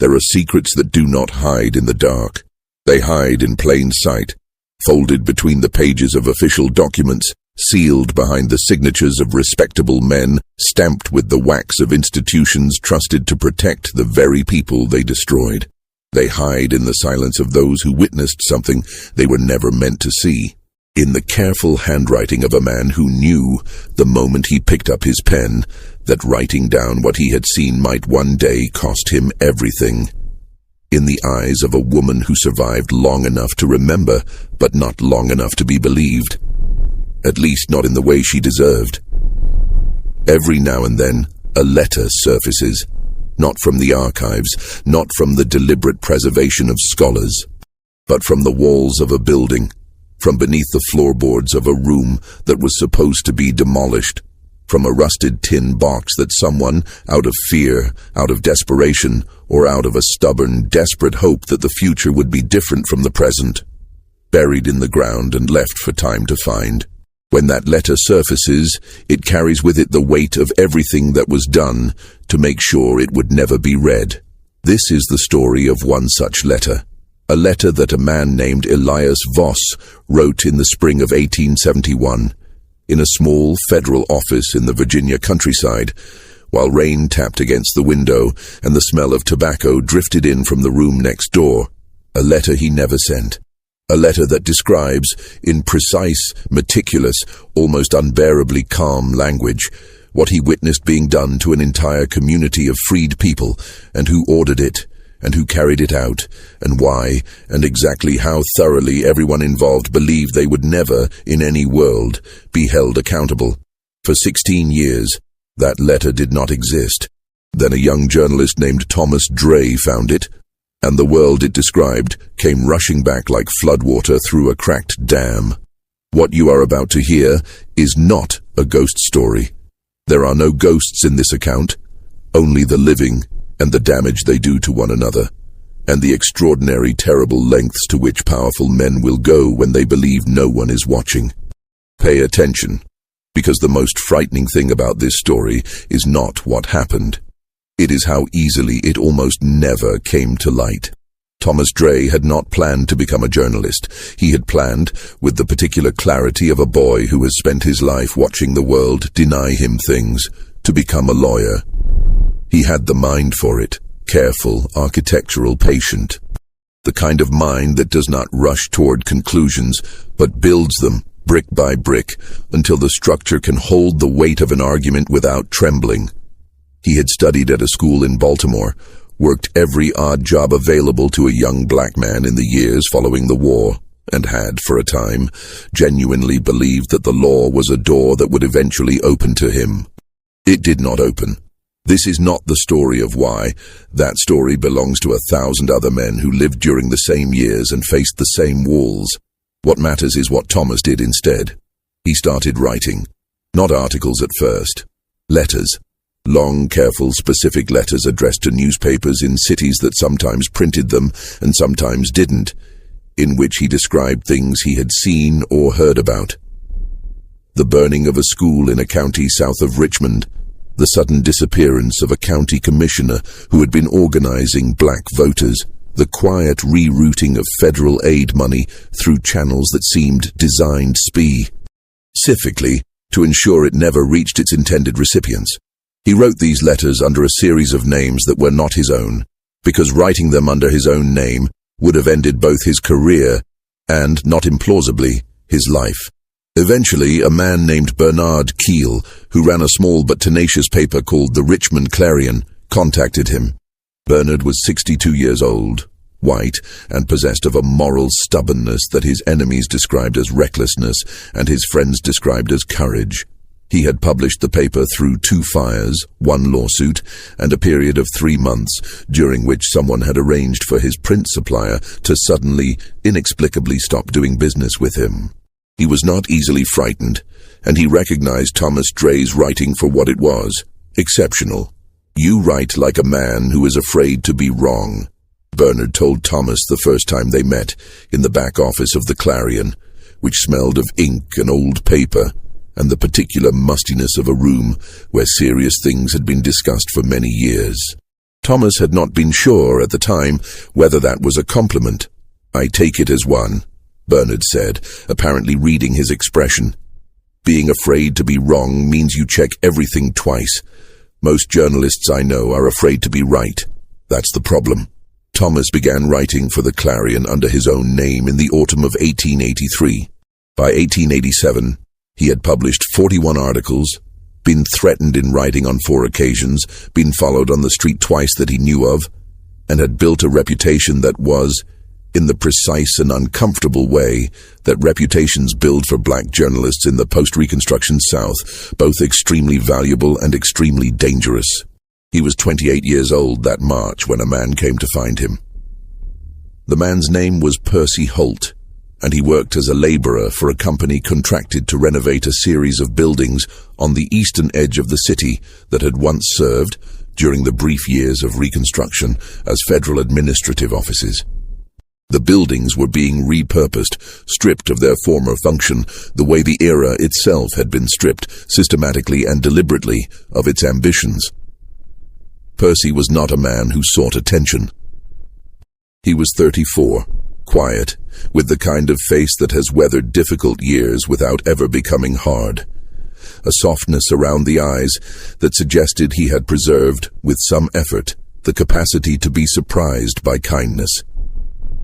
There are secrets that do not hide in the dark. They hide in plain sight, folded between the pages of official documents, sealed behind the signatures of respectable men, stamped with the wax of institutions trusted to protect the very people they destroyed. They hide in the silence of those who witnessed something they were never meant to see, in the careful handwriting of a man who knew, the moment he picked up his pen, that writing down what he had seen might one day cost him everything. In the eyes of a woman who survived long enough to remember, but not long enough to be believed. At least not in the way she deserved. Every now and then, a letter surfaces, not from the archives, not from the deliberate preservation of scholars, but from the walls of a building, from beneath the floorboards of a room that was supposed to be demolished, from a rusted tin box that someone, out of fear, out of desperation, or out of a stubborn, desperate hope that the future would be different from the present, buried in the ground and left for time to find. When that letter surfaces, it carries with it the weight of everything that was done to make sure it would never be read. This is the story of one such letter. A letter that a man named Elias Voss wrote in the spring of 1871, in a small federal office in the Virginia countryside, while rain tapped against the window and the smell of tobacco drifted in from the room next door. A letter he never sent. A letter that describes, in precise, meticulous, almost unbearably calm language, what he witnessed being done to an entire community of freed people, and who ordered it, and who carried it out, and why, and exactly how thoroughly everyone involved believed they would never, in any world, be held accountable. For 16 years, that letter did not exist. Then a young journalist named Thomas Dray found it, and the world it described came rushing back like floodwater through a cracked dam. What you are about to hear is not a ghost story. There are no ghosts in this account, only the living and the damage they do to one another, and the extraordinary, terrible lengths to which powerful men will go when they believe no one is watching. Pay attention, because the most frightening thing about this story is not what happened. It is how easily it almost never came to light. Thomas Dray had not planned to become a journalist. He had planned, with the particular clarity of a boy who has spent his life watching the world deny him things, to become a lawyer. He had the mind for it, careful, architectural, patient. The kind of mind that does not rush toward conclusions, but builds them, brick by brick, until the structure can hold the weight of an argument without trembling. He had studied at a school in Baltimore, worked every odd job available to a young black man in the years following the war, and had, for a time, genuinely believed that the law was a door that would eventually open to him. It did not open. This is not the story of why. That story belongs to 1,000 other men who lived during the same years and faced the same walls. What matters is what Thomas did instead. He started writing. Not articles at first. Letters. Long, careful, specific letters addressed to newspapers in cities that sometimes printed them and sometimes didn't, in which he described things he had seen or heard about. The burning of a school in a county south of Richmond, the sudden disappearance of a county commissioner who had been organizing black voters, the quiet rerouting of federal aid money through channels that seemed designed specifically to ensure it never reached its intended recipients. He wrote these letters under a series of names that were not his own, because writing them under his own name would have ended both his career and, not implausibly, his life. Eventually, a man named Bernard Keel, who ran a small but tenacious paper called the Richmond Clarion, contacted him. Bernard was 62 years old, white, and possessed of a moral stubbornness that his enemies described as recklessness and his friends described as courage. He had published the paper through 2 fires, 1 lawsuit, and a period of 3 months, during which someone had arranged for his print supplier to suddenly, inexplicably stop doing business with him. He was not easily frightened, and he recognized Thomas Dray's writing for what it was, exceptional. "You write like a man who is afraid to be wrong," Bernard told Thomas the first time they met, in the back office of the Clarion, which smelled of ink and old paper, and the particular mustiness of a room where serious things had been discussed for many years. Thomas had not been sure at the time whether that was a compliment. "I take it as one," Bernard said, apparently reading his expression. "Being afraid to be wrong means you check everything twice. Most journalists I know are afraid to be right. That's the problem." Thomas began writing for the Clarion under his own name in the autumn of 1883. By 1887, he had published 41 articles, been threatened in writing on 4 occasions, been followed on the street twice that he knew of, and had built a reputation that was, in the precise and uncomfortable way that reputations build for black journalists in the post-Reconstruction South, both extremely valuable and extremely dangerous. He was 28 years old that March when a man came to find him. The man's name was Percy Holt, and he worked as a laborer for a company contracted to renovate a series of buildings on the eastern edge of the city that had once served, during the brief years of Reconstruction, as federal administrative offices. The buildings were being repurposed, stripped of their former function, the way the era itself had been stripped, systematically and deliberately, of its ambitions. Percy was not a man who sought attention. He was 34, quiet, with the kind of face that has weathered difficult years without ever becoming hard. A softness around the eyes that suggested he had preserved, with some effort, the capacity to be surprised by kindness.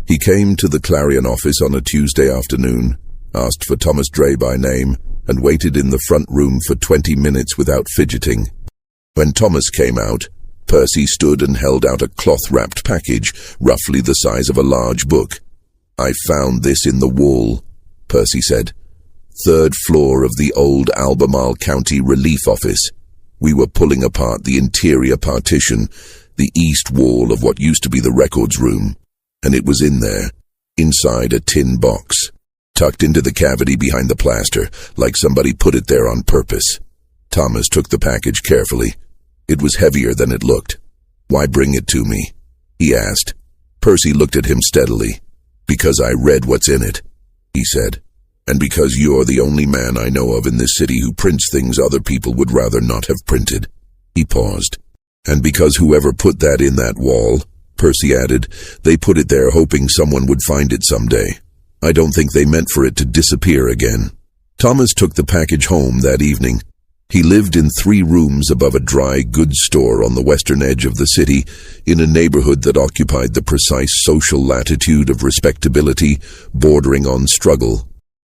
He came to the Clarion office on a Tuesday afternoon, asked for Thomas Dray by name, and waited in the front room for 20 minutes without fidgeting. When Thomas came out, Percy stood and held out a cloth-wrapped package, roughly the size of a large book. "I found this in the wall," Percy said. "Third floor of the old Albemarle County Relief Office. We were pulling apart the interior partition, the east wall of what used to be the records room, and it was in there, inside a tin box, tucked into the cavity behind the plaster, like somebody put it there on purpose." Thomas took the package carefully. It was heavier than it looked. "Why bring it to me?" he asked. Percy looked at him steadily. "Because I read what's in it," he said. "And because you're the only man I know of in this city who prints things other people would rather not have printed." He paused. "And because whoever put that in that wall," Percy added, "they put it there hoping someone would find it someday. I don't think they meant for it to disappear again." Thomas took the package home that evening. He lived in 3 rooms above a dry goods store on the western edge of the city, in a neighborhood that occupied the precise social latitude of respectability, bordering on struggle.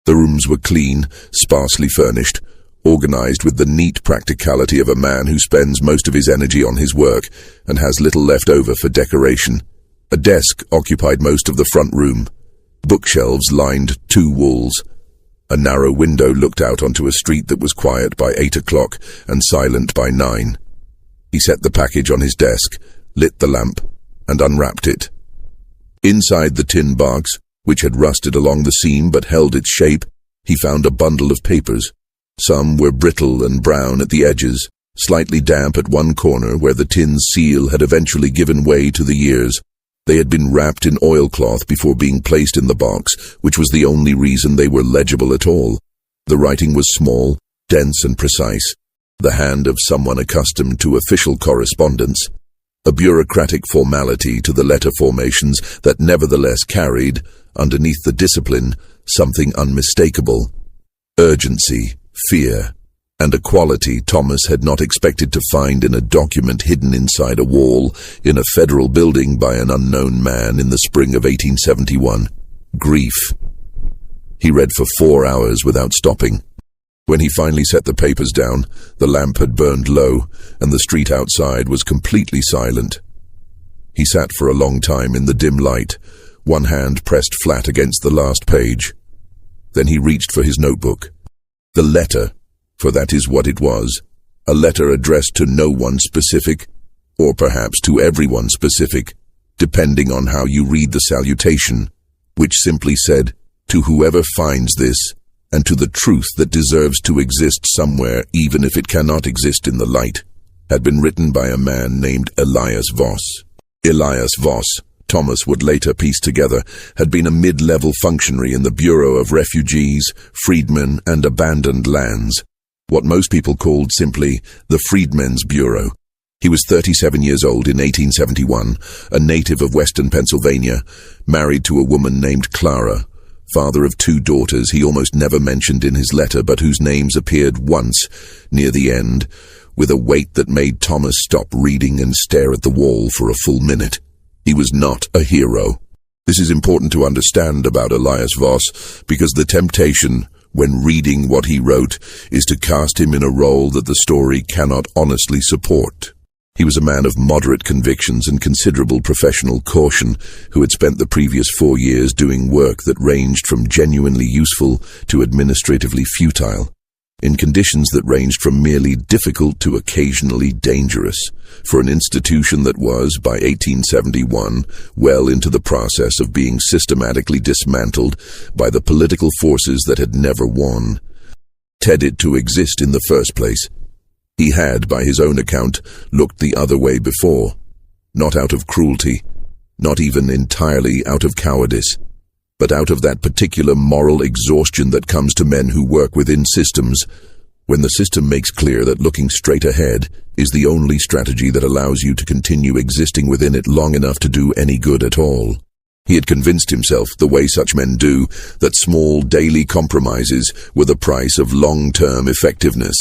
The rooms were clean, sparsely furnished, organized with the neat practicality of a man who spends most of his energy on his work and has little left over for decoration. A desk occupied most of the front room. Bookshelves lined 2 walls. A narrow window looked out onto a street that was quiet by 8 o'clock and silent by 9. He set the package on his desk, lit the lamp, and unwrapped it. Inside the tin box, which had rusted along the seam but held its shape, he found a bundle of papers. Some were brittle and brown at the edges, slightly damp at one corner where the tin seal had eventually given way to the years. They had been wrapped in oilcloth before being placed in the box, which was the only reason they were legible at all. The writing was small, dense and precise, the hand of someone accustomed to official correspondence, a bureaucratic formality to the letter formations that nevertheless carried, underneath the discipline, something unmistakable: urgency, fear, and a quality Thomas had not expected to find in a document hidden inside a wall in a federal building by an unknown man in the spring of 1871. Grief. He read for 4 hours without stopping. When he finally set the papers down, the lamp had burned low, and the street outside was completely silent. He sat for a long time in the dim light, one hand pressed flat against the last page. Then he reached for his notebook. The letter, for that is what it was, a letter addressed to no one specific, or perhaps to everyone specific, depending on how you read the salutation, which simply said, "To whoever finds this, and to the truth that deserves to exist somewhere even if it cannot exist in the light," had been written by a man named Elias Voss. Elias Voss, Thomas would later piece together, had been a mid-level functionary in the Bureau of Refugees, Freedmen, and Abandoned Lands, what most people called simply the Freedmen's Bureau. He was 37 years old in 1871, a native of western Pennsylvania, married to a woman named Clara, father of 2 daughters he almost never mentioned in his letter, but whose names appeared once near the end, with a weight that made Thomas stop reading and stare at the wall for a full minute. He was not a hero. This is important to understand about Elias Voss, because the temptation, when reading what he wrote, is to cast him in a role that the story cannot honestly support. He was a man of moderate convictions and considerable professional caution, who had spent the previous 4 years doing work that ranged from genuinely useful to administratively futile, in conditions that ranged from merely difficult to occasionally dangerous, for an institution that was, by 1871, well into the process of being systematically dismantled by the political forces that had never won. Tedded to exist in the first place. He had, by his own account, looked the other way before, not out of cruelty, not even entirely out of cowardice, but out of that particular moral exhaustion that comes to men who work within systems, when the system makes clear that looking straight ahead is the only strategy that allows you to continue existing within it long enough to do any good at all. He had convinced himself, the way such men do, that small daily compromises were the price of long-term effectiveness.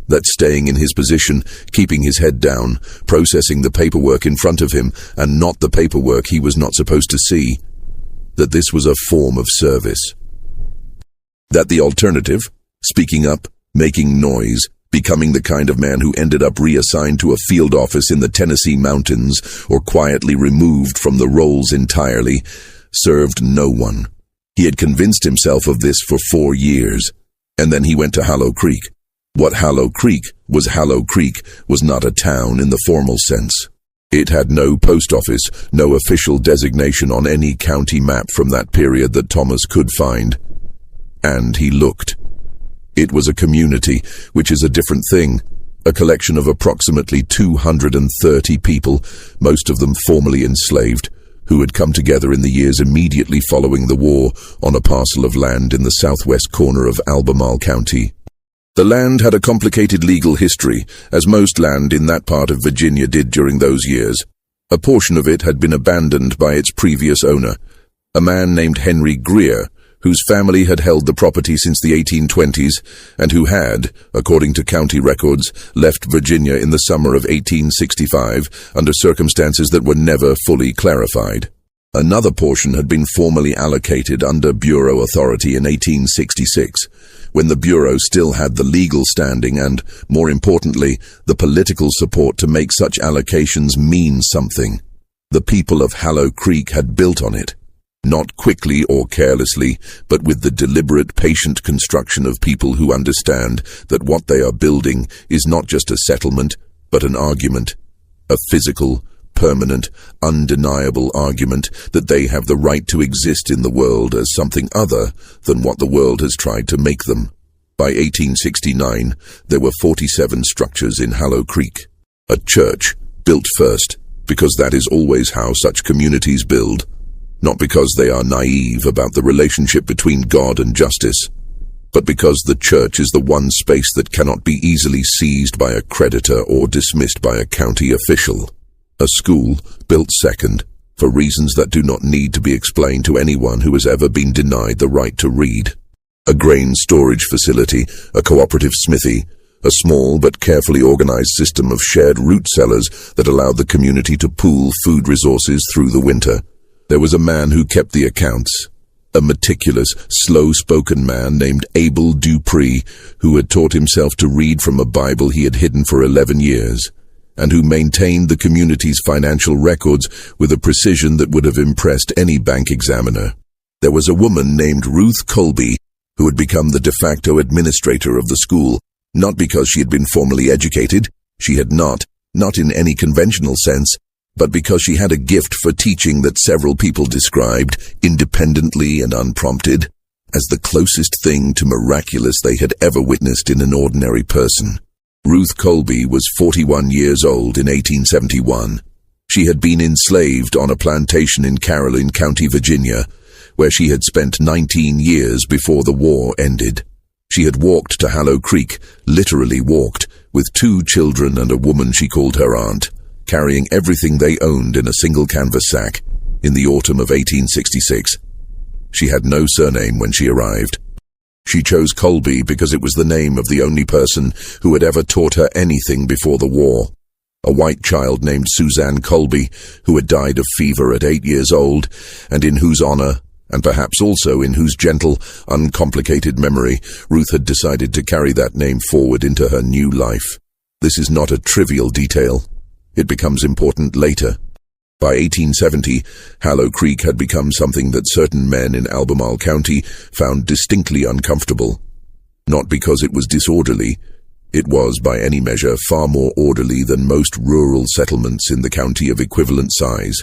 That staying in his position, keeping his head down, processing the paperwork in front of him, and not the paperwork he was not supposed to see, that this was a form of service. That the alternative, speaking up, making noise, becoming the kind of man who ended up reassigned to a field office in the Tennessee mountains or quietly removed from the rolls entirely, served no one. He had convinced himself of this for 4 years, and then he went to Hollow Creek. What Hollow Creek was not a town in the formal sense. It had no post office, no official designation on any county map from that period that Thomas could find. And he looked. It was a community, which is a different thing. A collection of approximately 230 people, most of them formerly enslaved, who had come together in the years immediately following the war on a parcel of land in the southwest corner of Albemarle County. The land had a complicated legal history, as most land in that part of Virginia did during those years. A portion of it had been abandoned by its previous owner, a man named Henry Greer, whose family had held the property since the 1820s, and who had, according to county records, left Virginia in the summer of 1865 under circumstances that were never fully clarified. Another portion had been formally allocated under Bureau authority in 1866, when the Bureau still had the legal standing and, more importantly, the political support to make such allocations mean something. The people of Hollow Creek had built on it, not quickly or carelessly, but with the deliberate, patient construction of people who understand that what they are building is not just a settlement, but an argument, a physical, permanent, undeniable argument that they have the right to exist in the world as something other than what the world has tried to make them. By 1869, there were 47 structures in Hollow Creek. A church, built first, because that is always how such communities build, not because they are naive about the relationship between God and justice, but because the church is the one space that cannot be easily seized by a creditor or dismissed by a county official. A school, built second, for reasons that do not need to be explained to anyone who has ever been denied the right to read. A grain storage facility, a cooperative smithy, a small but carefully organized system of shared root cellars that allowed the community to pool food resources through the winter. There was a man who kept the accounts, a meticulous, slow-spoken man named Abel Dupree, who had taught himself to read from a Bible he had hidden for 11 years. And who maintained the community's financial records with a precision that would have impressed any bank examiner. There was a woman named Ruth Colby, who had become the de facto administrator of the school, not because she had been formally educated, she had not in any conventional sense, but because she had a gift for teaching that several people described, independently and unprompted, as the closest thing to miraculous they had ever witnessed in an ordinary person. Ruth Colby was 41 years old in 1871. She had been enslaved on a plantation in Caroline County, Virginia, where she had spent 19 years before the war ended. She had walked to Hollow Creek, literally walked, with 2 children and a woman she called her aunt, carrying everything they owned in a single canvas sack in the autumn of 1866. She had no surname when she arrived. She chose Colby because it was the name of the only person who had ever taught her anything before the war. A white child named Suzanne Colby, who had died of fever at 8 years old, and in whose honor, and perhaps also in whose gentle, uncomplicated memory, Ruth had decided to carry that name forward into her new life. This is not a trivial detail. It becomes important later. By 1870, Hallow Creek had become something that certain men in Albemarle County found distinctly uncomfortable. Not because it was disorderly. It was, by any measure, far more orderly than most rural settlements in the county of equivalent size.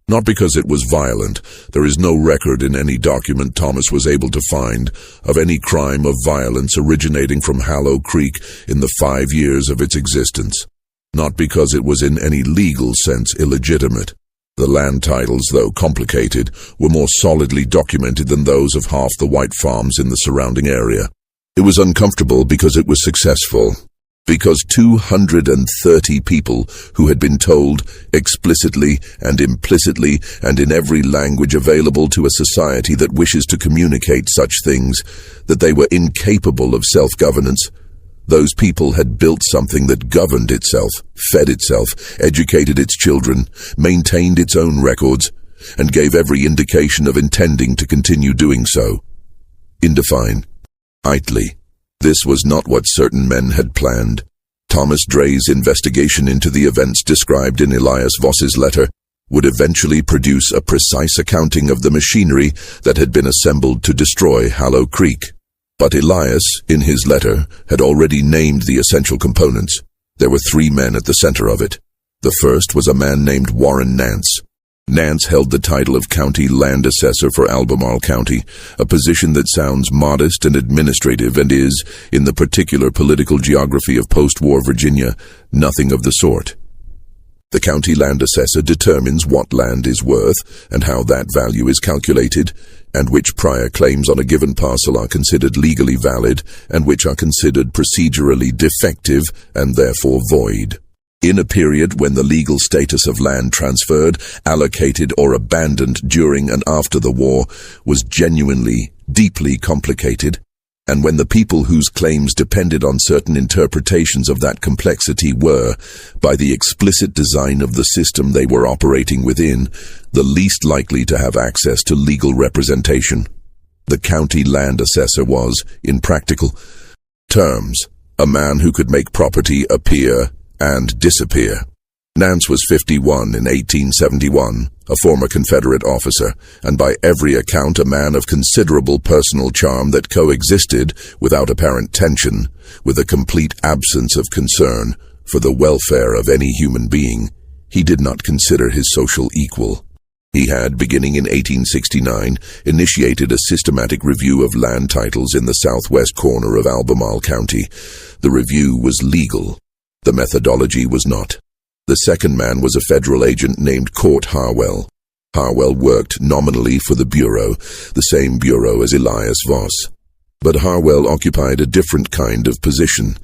Not because it was violent. There is no record in any document Thomas was able to find of any crime of violence originating from Hallow Creek in the 5 years of its existence. Not because it was in any legal sense illegitimate. The land titles, though complicated, were more solidly documented than those of half the white farms in the surrounding area. It was uncomfortable because it was successful. Because 230 people who had been told explicitly and implicitly and in every language available to a society that wishes to communicate such things that they were incapable of self-governance. Those people had built something that governed itself, fed itself, educated its children, maintained its own records, and gave every indication of intending to continue doing so. Indefine. Idly. This was not what certain men had planned. Thomas Dray's investigation into the events described in Elias Voss's letter would eventually produce a precise accounting of the machinery that had been assembled to destroy Hallow Creek. But Elias, in his letter, had already named the essential components. There were 3 men at the center of it. The first was a man named Warren Nance. Nance held the title of County Land Assessor for Albemarle County, a position that sounds modest and administrative and is, in the particular political geography of post-war Virginia, nothing of the sort. The county land assessor determines what land is worth and how that value is calculated, and which prior claims on a given parcel are considered legally valid and which are considered procedurally defective and therefore void. In a period when the legal status of land transferred, allocated or abandoned during and after the war was genuinely, deeply complicated, and when the people whose claims depended on certain interpretations of that complexity were, by the explicit design of the system they were operating within, the least likely to have access to legal representation. The county land assessor was, in practical terms, a man who could make property appear and disappear. Nance was 51 in 1871, a former Confederate officer, and by every account a man of considerable personal charm that coexisted, without apparent tension, with a complete absence of concern for the welfare of any human being. He did not consider his social equal. He had, beginning in 1869, initiated a systematic review of land titles in the southwest corner of Albemarle County. The review was legal. The methodology was not. The second man was a federal agent named Court Harwell. Harwell worked nominally for the Bureau, the same bureau as Elias Voss. But Harwell occupied a different kind of position,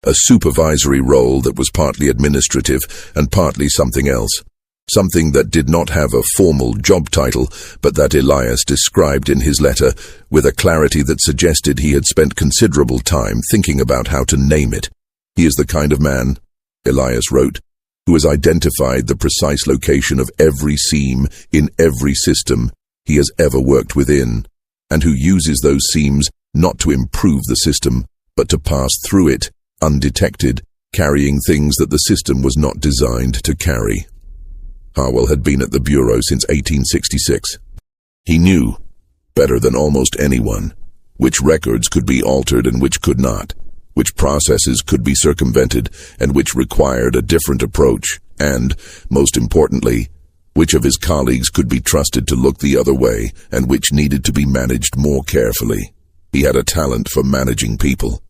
a supervisory role that was partly administrative and partly something else. Something that did not have a formal job title, but that Elias described in his letter with a clarity that suggested he had spent considerable time thinking about how to name it. He is the kind of man, Elias wrote, who has identified the precise location of every seam in every system he has ever worked within, and who uses those seams not to improve the system, but to pass through it, undetected, carrying things that the system was not designed to carry. Harwell had been at the Bureau since 1866. He knew, better than almost anyone, which records could be altered and which could not, which processes could be circumvented and which required a different approach, and, most importantly, which of his colleagues could be trusted to look the other way and which needed to be managed more carefully. He had a talent for managing people.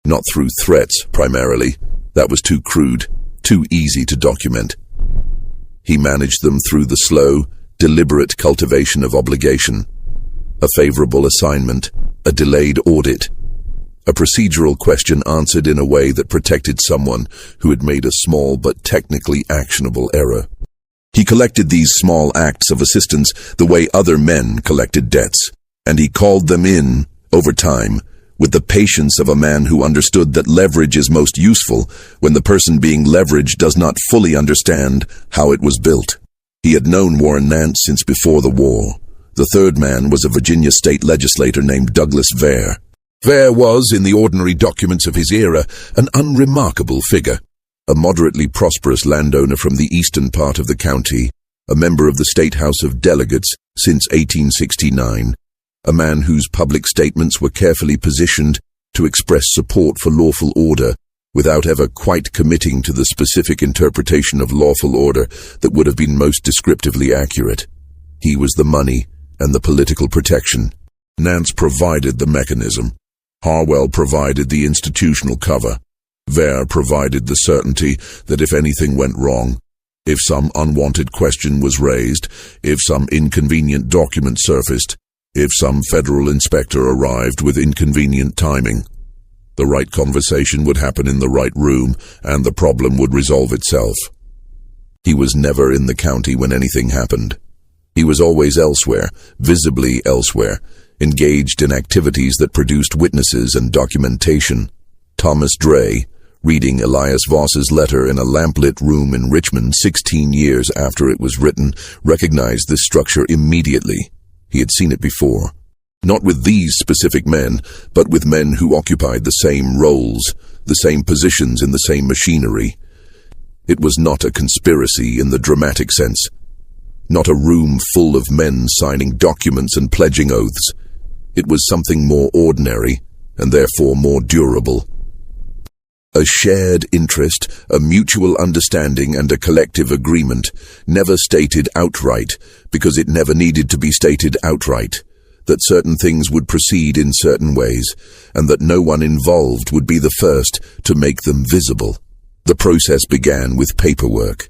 Not through threats, primarily. That was too crude, too easy to document. He managed them through the slow, deliberate cultivation of obligation, a favorable assignment, a delayed audit, A procedural question answered in a way that protected someone who had made a small but technically actionable error. He collected these small acts of assistance the way other men collected debts, and he called them in, over time, with the patience of a man who understood that leverage is most useful when the person being leveraged does not fully understand how it was built. He had known Warren Nance since before the war. The third man was a Virginia state legislator named Douglas Vere. Vere was, in the ordinary documents of his era, an unremarkable figure. A moderately prosperous landowner from the eastern part of the county, a member of the State House of Delegates since 1869, a man whose public statements were carefully positioned to express support for lawful order without ever quite committing to the specific interpretation of lawful order that would have been most descriptively accurate. He was the money and the political protection. Nance provided the mechanism. Harwell provided the institutional cover. Vere provided the certainty that if anything went wrong, if some unwanted question was raised, if some inconvenient document surfaced, if some federal inspector arrived with inconvenient timing, the right conversation would happen in the right room and the problem would resolve itself. He was never in the county when anything happened. He was always elsewhere, visibly elsewhere, engaged in activities that produced witnesses and documentation. Thomas Dray, reading Elias Voss's letter in a lamplit room in Richmond 16 years after it was written, recognized this structure immediately. He had seen it before. Not with these specific men, but with men who occupied the same roles, the same positions in the same machinery. It was not a conspiracy in the dramatic sense. Not a room full of men signing documents and pledging oaths. It was something more ordinary, and therefore more durable. A shared interest, a mutual understanding, and a collective agreement, never stated outright, because it never needed to be stated outright, that certain things would proceed in certain ways, and that no one involved would be the first to make them visible. The process began with paperwork.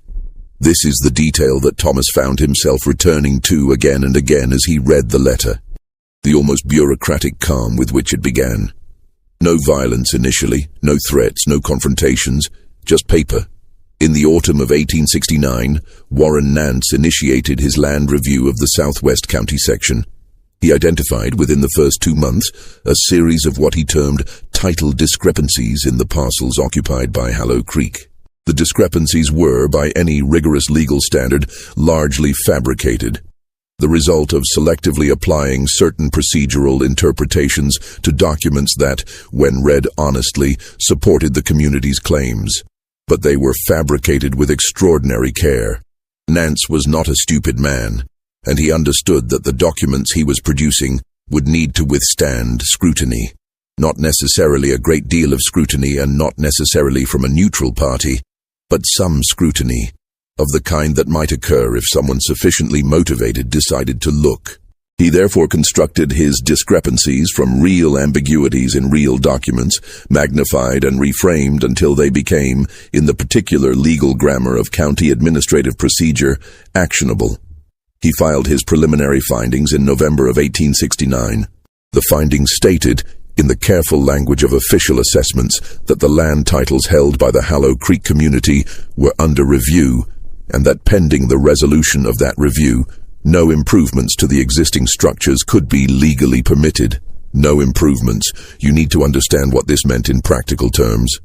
This is the detail that Thomas found himself returning to again and again as he read the letter. The almost bureaucratic calm with which it began. No violence initially, no threats, no confrontations, just paper. In the autumn of 1869, Warren Nance initiated his land review of the Southwest County section. He identified within the first 2 months a series of what he termed title discrepancies in the parcels occupied by Hallow Creek. The discrepancies were, by any rigorous legal standard, largely fabricated, the result of selectively applying certain procedural interpretations to documents that, when read honestly, supported the community's claims. But they were fabricated with extraordinary care. Nance was not a stupid man, and he understood that the documents he was producing would need to withstand scrutiny. Not necessarily a great deal of scrutiny, and not necessarily from a neutral party, but some scrutiny, of the kind that might occur if someone sufficiently motivated decided to look. He therefore constructed his discrepancies from real ambiguities in real documents, magnified and reframed until they became, in the particular legal grammar of county administrative procedure, actionable. He filed his preliminary findings in November of 1869. The findings stated, in the careful language of official assessments, that the land titles held by the Hallow Creek community were under review, and that pending the resolution of that review, no improvements to the existing structures could be legally permitted. No improvements. You need to understand what this meant in practical terms.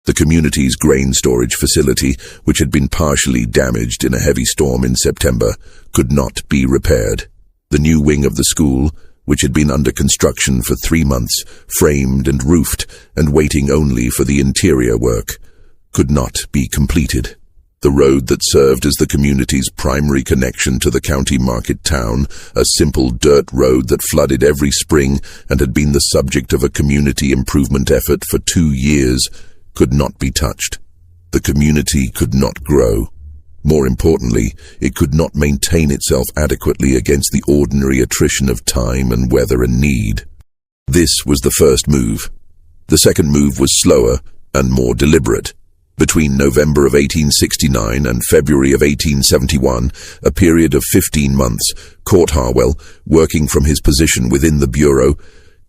The community's grain storage facility, which had been partially damaged in a heavy storm in September, could not be repaired. The new wing of the school, which had been under construction for 3 months, framed and roofed, and waiting only for the interior work, could not be completed. The road that served as the community's primary connection to the county market town, a simple dirt road that flooded every spring and had been the subject of a community improvement effort for 2 years, could not be touched. The community could not grow. More importantly, it could not maintain itself adequately against the ordinary attrition of time and weather and need. This was the first move. The second move was slower and more deliberate. Between November of 1869 and February of 1871, a period of 15 months, Court Harwell, working from his position within the Bureau,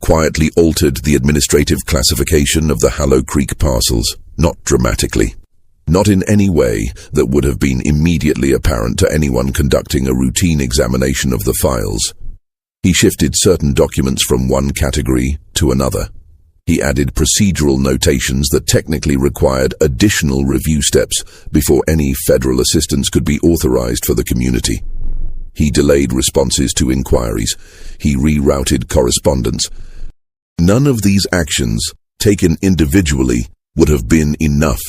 quietly altered the administrative classification of the Hallow Creek parcels, not dramatically. Not in any way that would have been immediately apparent to anyone conducting a routine examination of the files. He shifted certain documents from one category to another. He added procedural notations that technically required additional review steps before any federal assistance could be authorized for the community. He delayed responses to inquiries. He rerouted correspondence. None of these actions, taken individually, would have been enough.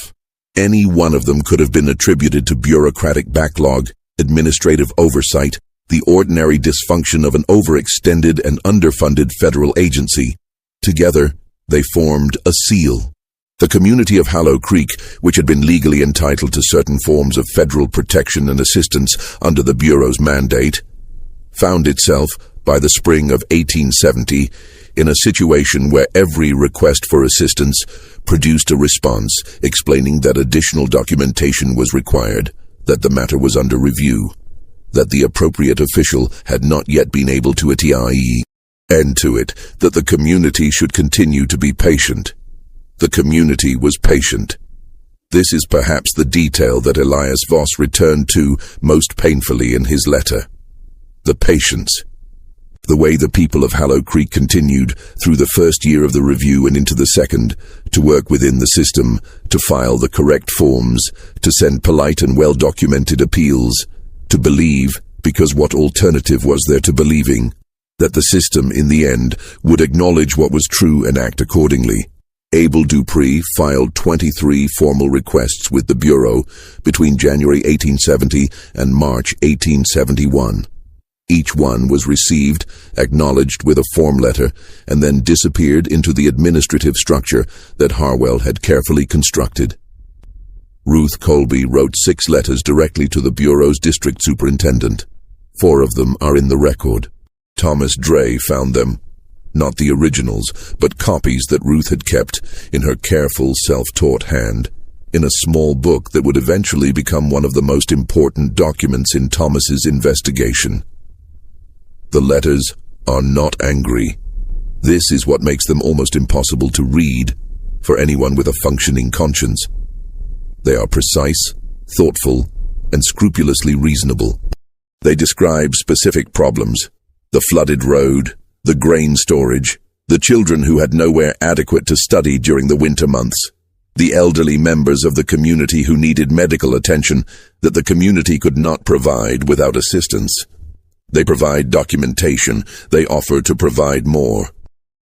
Any one of them could have been attributed to bureaucratic backlog, administrative oversight, the ordinary dysfunction of an overextended and underfunded federal agency. Together, they formed a seal. The community of Hallow Creek, which had been legally entitled to certain forms of federal protection and assistance under the Bureau's mandate, found itself, by the spring of 1870, in a situation where every request for assistance produced a response explaining that additional documentation was required, that the matter was under review, that the appropriate official had not yet been able to end to it, that the community should continue to be patient. The community was patient. This is perhaps the detail that Elias Voss returned to most painfully in his letter. The patience. The way the people of Hallow Creek continued, through the first year of the review and into the second, to work within the system, to file the correct forms, to send polite and well-documented appeals, to believe, because what alternative was there to believing, that the system, in the end, would acknowledge what was true and act accordingly. Abel Dupree filed 23 formal requests with the Bureau between January 1870 and March 1871. Each one was received, acknowledged with a form letter, and then disappeared into the administrative structure that Harwell had carefully constructed. Ruth Colby wrote 6 letters directly to the Bureau's district superintendent. 4 of them are in the record. Thomas Dray found them. Not the originals, but copies that Ruth had kept in her careful, self-taught hand, in a small book that would eventually become one of the most important documents in Thomas's investigation. The letters are not angry. This is what makes them almost impossible to read for anyone with a functioning conscience. They are precise, thoughtful, and scrupulously reasonable. They describe specific problems: the flooded road, the grain storage, the children who had nowhere adequate to study during the winter months, the elderly members of the community who needed medical attention that the community could not provide without assistance. They provide documentation. They offer to provide more.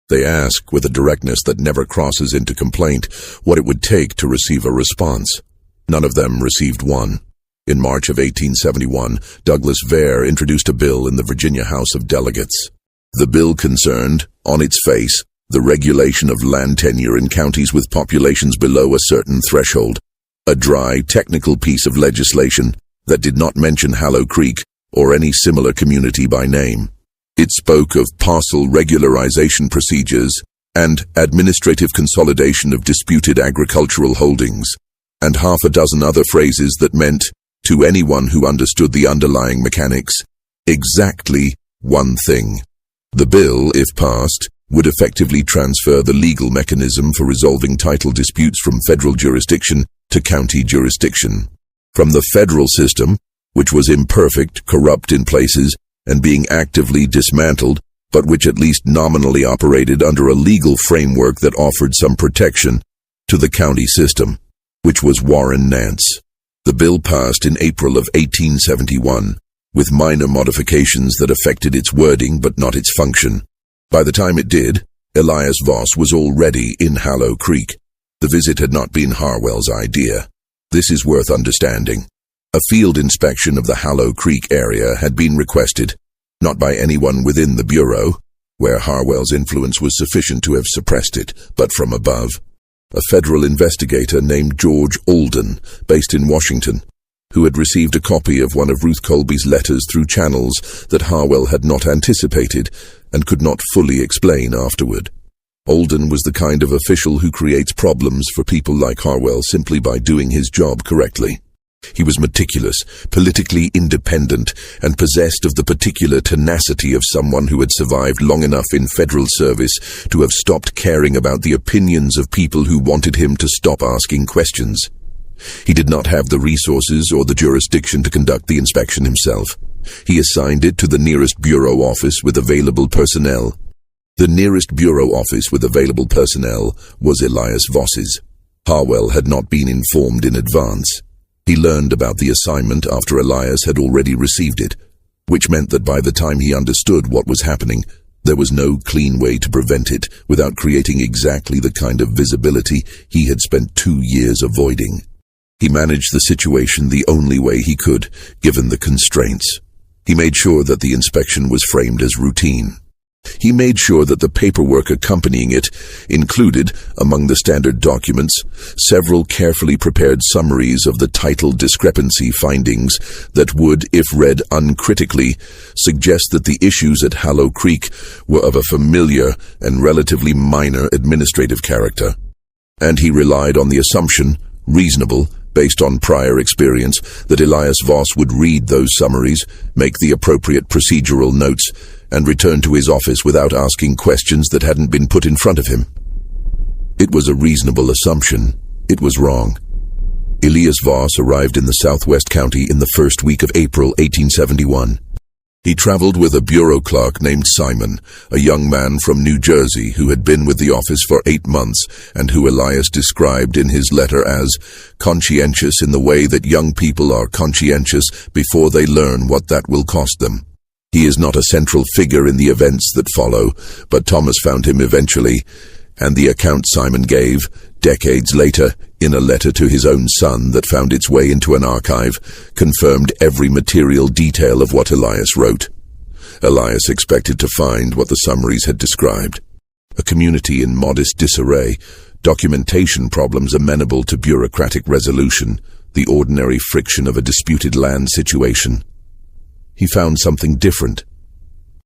They ask, with a directness that never crosses into complaint, what it would take to receive a response. None of them received one. In March of 1871, Douglas Vere introduced a bill in the Virginia House of Delegates. The bill concerned, on its face, the regulation of land tenure in counties with populations below a certain threshold, a dry, technical piece of legislation that did not mention Hallow Creek or any similar community by name. It spoke of parcel regularization procedures and administrative consolidation of disputed agricultural holdings, and half a dozen other phrases that meant, to anyone who understood the underlying mechanics, exactly one thing. The bill, if passed, would effectively transfer the legal mechanism for resolving title disputes from federal jurisdiction to county jurisdiction. From the federal system, which was imperfect, corrupt in places, and being actively dismantled, but which at least nominally operated under a legal framework that offered some protection, to the county system, which was Warren Nance. The bill passed in April of 1871, with minor modifications that affected its wording but not its function. By the time it did, Elias Voss was already in Hallow Creek. The visit had not been Harwell's idea. This is worth understanding. A field inspection of the Hallow Creek area had been requested, not by anyone within the Bureau, where Harwell's influence was sufficient to have suppressed it, but from above. A federal investigator named George Alden, based in Washington, who had received a copy of one of Ruth Colby's letters through channels that Harwell had not anticipated and could not fully explain afterward. Alden was the kind of official who creates problems for people like Harwell simply by doing his job correctly. He was meticulous, politically independent, and possessed of the particular tenacity of someone who had survived long enough in federal service to have stopped caring about the opinions of people who wanted him to stop asking questions. He did not have the resources or the jurisdiction to conduct the inspection himself. He assigned it to the nearest bureau office with available personnel. The nearest bureau office with available personnel was Elias Voss's. Harwell had not been informed in advance. He learned about the assignment after Elias had already received it, which meant that by the time he understood what was happening, there was no clean way to prevent it without creating exactly the kind of visibility he had spent 2 years avoiding. He managed the situation the only way he could, given the constraints. He made sure that the inspection was framed as routine. He made sure that the paperwork accompanying it included, among the standard documents, several carefully prepared summaries of the title discrepancy findings that would, if read uncritically, suggest that the issues at Hallow Creek were of a familiar and relatively minor administrative character. And he relied on the assumption, reasonable, based on prior experience, that Elias Voss would read those summaries, make the appropriate procedural notes, and return to his office without asking questions that hadn't been put in front of him. It was a reasonable assumption. It was wrong. Elias Voss arrived in the Southwest County in the first week of April 1871. He traveled with a bureau clerk named Simon, a young man from New Jersey who had been with the office for 8 months and who Elias described in his letter as conscientious in the way that young people are conscientious before they learn what that will cost them. He is not a central figure in the events that follow, but Thomas found him eventually, and the account Simon gave, decades later, in a letter to his own son that found its way into an archive, confirmed every material detail of what Elias wrote. Elias expected to find what the summaries had described: a community in modest disarray, documentation problems amenable to bureaucratic resolution, the ordinary friction of a disputed land situation. He found something different.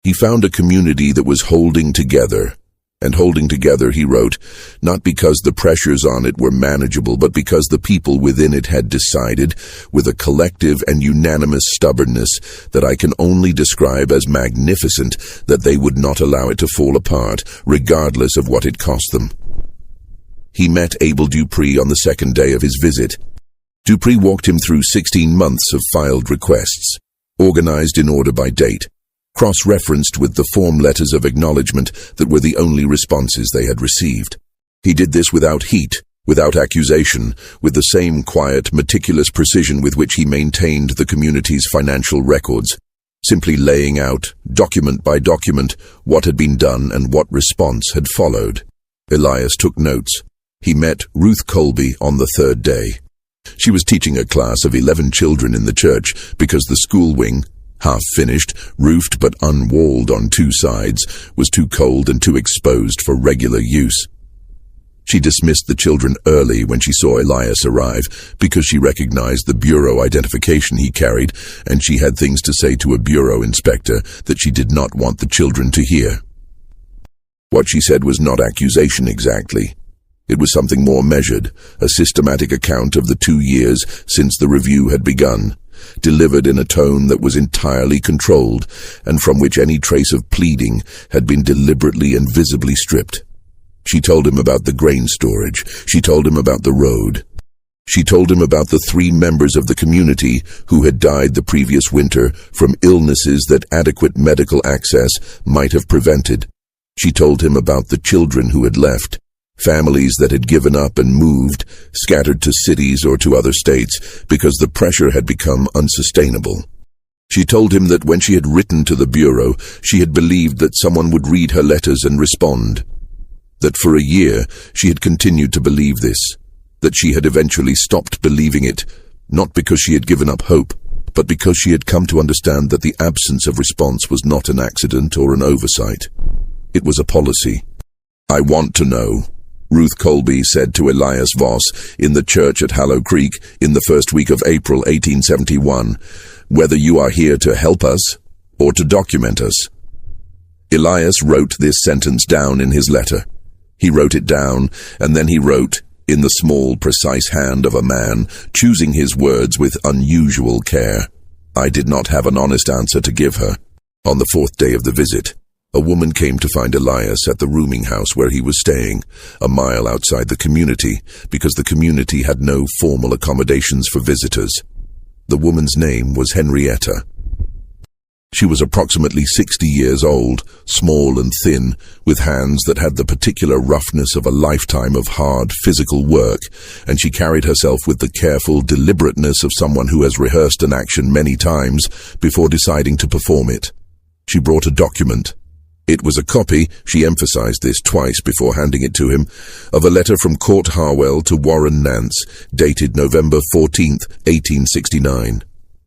He found a community that was holding together. And holding together, he wrote, not because the pressures on it were manageable, but because the people within it had decided, with a collective and unanimous stubbornness that I can only describe as magnificent, that they would not allow it to fall apart, regardless of what it cost them. He met Abel Dupree on the second day of his visit. Dupree walked him through 16 months of filed requests, organized in order by date, cross-referenced with the form letters of acknowledgement that were the only responses they had received. He did this without heat, without accusation, with the same quiet, meticulous precision with which he maintained the community's financial records, simply laying out, document by document, what had been done and what response had followed. Elias took notes. He met Ruth Colby on the third day. She was teaching a class of 11 children in the church because the school wing, half-finished, roofed but unwalled on 2 sides, was too cold and too exposed for regular use. She dismissed the children early when she saw Elias arrive because she recognized the bureau identification he carried, and she had things to say to a bureau inspector that she did not want the children to hear. What she said was not accusation exactly. It was something more measured, a systematic account of the 2 years since the review had begun, delivered in a tone that was entirely controlled, and from which any trace of pleading had been deliberately and visibly stripped. She told him about the grain storage. She told him about the road. She told him about the 3 members of the community who had died the previous winter from illnesses that adequate medical access might have prevented. She told him about the children who had left, families that had given up and moved, scattered to cities or to other states, because the pressure had become unsustainable. She told him that when she had written to the bureau, she had believed that someone would read her letters and respond. That for a year she had continued to believe this, that she had eventually stopped believing it, not because she had given up hope, but because she had come to understand that the absence of response was not an accident or an oversight. It was a policy. "I want to know," Ruth Colby said to Elias Voss in the church at Hallow Creek in the first week of April 1871, "whether you are here to help us or to document us." Elias wrote this sentence down in his letter. He wrote it down, and then he wrote, in the small, precise hand of a man, choosing his words with unusual care. I did not have an honest answer to give her. On the 4th day of the visit, a woman came to find Elias at the rooming house where he was staying, a mile outside the community, because the community had no formal accommodations for visitors. The woman's name was Henrietta. She was approximately 60 years old, small and thin, with hands that had the particular roughness of a lifetime of hard physical work, and she carried herself with the careful deliberateness of someone who has rehearsed an action many times before deciding to perform it. She brought a document. It was a copy, she emphasized this twice before handing it to him, of a letter from Court Harwell to Warren Nance, dated November 14th, 1869.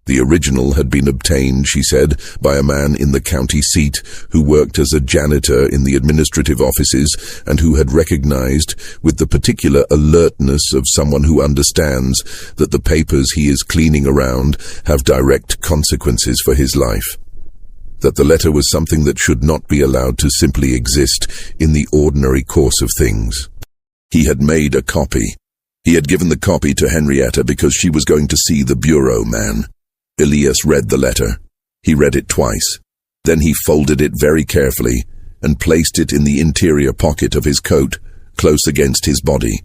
The original had been obtained, she said, by a man in the county seat who worked as a janitor in the administrative offices and who had recognized, with the particular alertness of someone who understands, that the papers he is cleaning around have direct consequences for his life. That the letter was something that should not be allowed to simply exist in the ordinary course of things. He had made a copy. He had given the copy to Henrietta because she was going to see the bureau man. Elias read the letter. He read it twice. Then he folded it very carefully and placed it in the interior pocket of his coat, close against his body.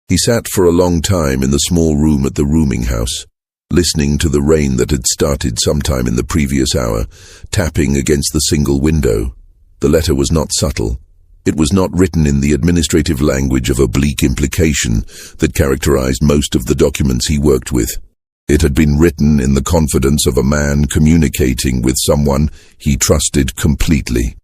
He sat for a long time in the small room at the rooming house, listening to the rain that had started sometime in the previous hour, tapping against the single window. The letter was not subtle. It was not written in the administrative language of oblique implication that characterized most of the documents he worked with. It had been written in the confidence of a man communicating with someone he trusted completely,